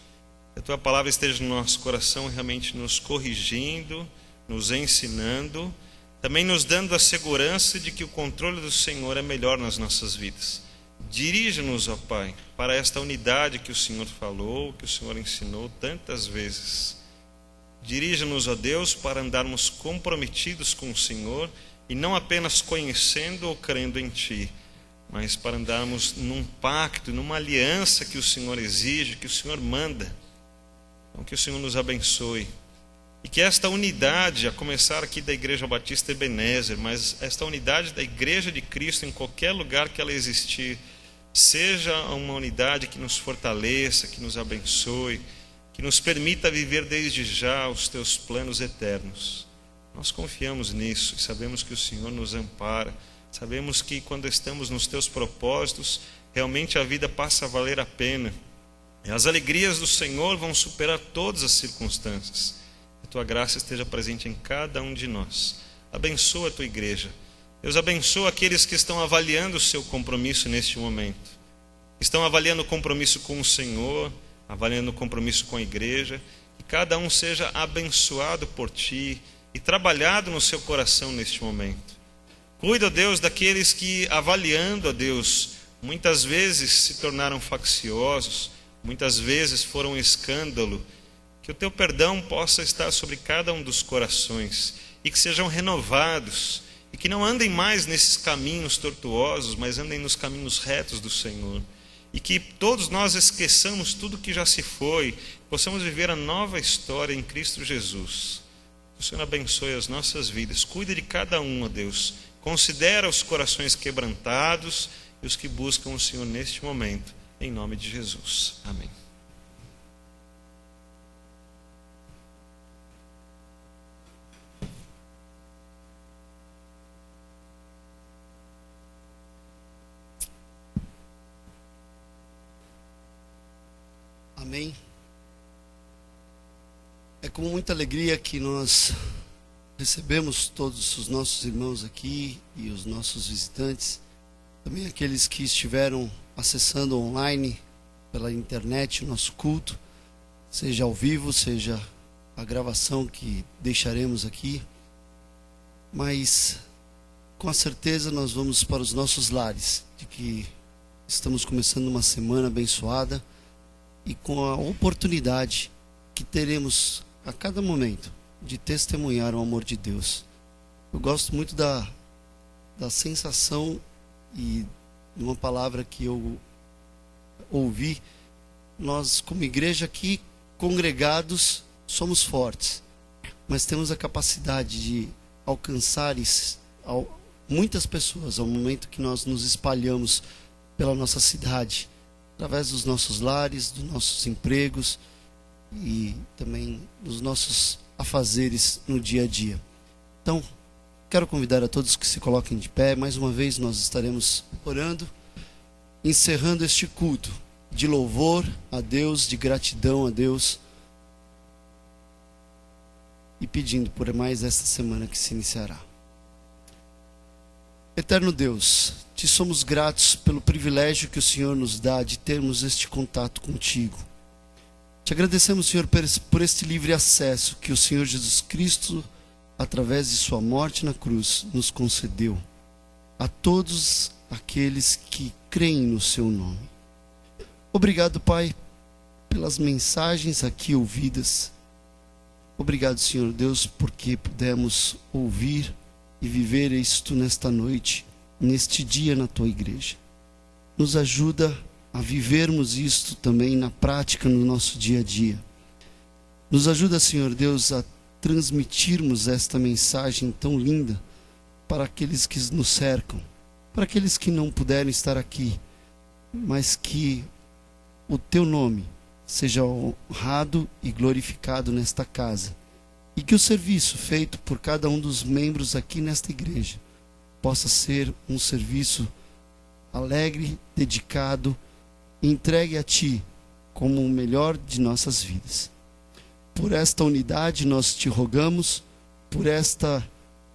que a Tua palavra esteja no nosso coração, realmente nos corrigindo, nos ensinando, também nos dando a segurança de que o controle do Senhor é melhor nas nossas vidas. Dirija-nos, ó Pai, para esta unidade que o Senhor falou, que o Senhor ensinou tantas vezes. Dirija-nos, ó Deus, para andarmos comprometidos com o Senhor e não apenas conhecendo ou crendo em Ti, mas para andarmos num pacto, numa aliança que o Senhor exige, que o Senhor manda. Então, que o Senhor nos abençoe. E que esta unidade, a começar aqui da Igreja Batista Ebenezer, mas esta unidade da Igreja de Cristo em qualquer lugar que ela existir, seja uma unidade que nos fortaleça, que nos abençoe, que nos permita viver desde já os Teus planos eternos. Nós confiamos nisso e sabemos que o Senhor nos ampara. Sabemos que quando estamos nos Teus propósitos, realmente a vida passa a valer a pena. E as alegrias do Senhor vão superar todas as circunstâncias. Que a Tua graça esteja presente em cada um de nós. Abençoa a Tua igreja. Deus, abençoa aqueles que estão avaliando o seu compromisso neste momento. Estão avaliando o compromisso com o Senhor, avaliando o compromisso com a igreja, que cada um seja abençoado por Ti e trabalhado no seu coração neste momento. Cuida, Deus, daqueles que, avaliando a Deus, muitas vezes se tornaram facciosos, muitas vezes foram um escândalo. Que o Teu perdão possa estar sobre cada um dos corações e que sejam renovados e que não andem mais nesses caminhos tortuosos, mas andem nos caminhos retos do Senhor. E que todos nós esqueçamos tudo que já se foi, possamos viver a nova história em Cristo Jesus. Que o Senhor abençoe as nossas vidas, cuida de cada um, ó Deus. Considera os corações quebrantados e os que buscam o Senhor neste momento, em nome de Jesus. Amém. Amém. É com muita alegria que nós recebemos todos os nossos irmãos aqui e os nossos visitantes, também aqueles que estiveram acessando online pela internet o nosso culto, seja ao vivo, seja a gravação que deixaremos aqui. Mas com a certeza nós vamos para os nossos lares, de que estamos começando uma semana abençoada e com a oportunidade que teremos a cada momento de testemunhar o amor de Deus. Eu gosto muito da sensação e de uma palavra que eu ouvi. Nós, como igreja aqui, congregados, somos fortes, mas temos a capacidade de alcançar muitas pessoas ao momento que nós nos espalhamos pela nossa cidade, através dos nossos lares, dos nossos empregos e também dos nossos afazeres no dia a dia. Então, quero convidar a todos que se coloquem de pé. Mais uma vez nós estaremos orando, encerrando este culto de louvor a Deus, de gratidão a Deus, e pedindo por mais esta semana que se iniciará. Eterno Deus, te somos gratos pelo privilégio que o Senhor nos dá de termos este contato contigo. Te agradecemos, Senhor, por este livre acesso que o Senhor Jesus Cristo, através de sua morte na cruz, nos concedeu a todos aqueles que creem no seu nome. Obrigado, Pai, pelas mensagens aqui ouvidas. Obrigado, Senhor Deus, porque pudemos ouvir e viver isto nesta noite, neste dia na tua igreja. Nos ajuda a vivermos isto também na prática no nosso dia a dia. Nos ajuda, Senhor Deus, a transmitirmos esta mensagem tão linda para aqueles que nos cercam, para aqueles que não puderem estar aqui, mas que o teu nome seja honrado e glorificado nesta casa, e que o serviço feito por cada um dos membros aqui nesta igreja possa ser um serviço alegre, dedicado, entregue a Ti como o melhor de nossas vidas. Por esta unidade nós te rogamos, por esta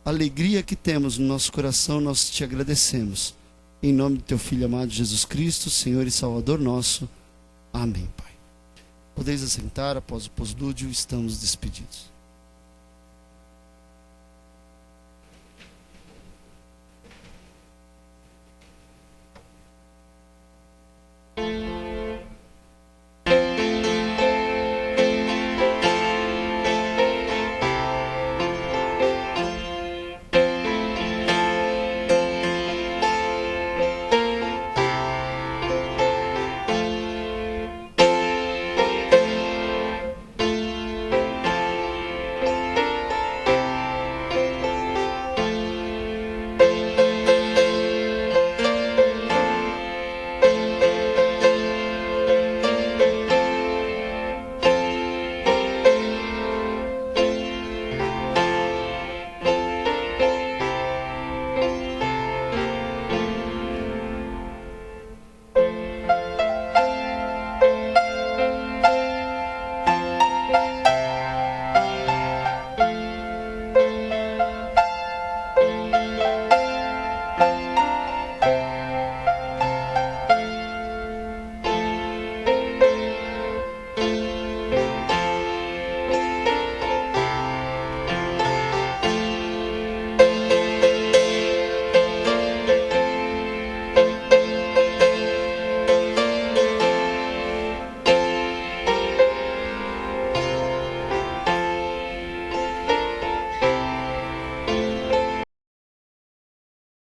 alegria que temos no nosso coração, nós te agradecemos. Em nome de teu Filho amado Jesus Cristo, Senhor e Salvador nosso. Amém, Pai. Podeis assentar, após o pós-lúdio, estamos despedidos.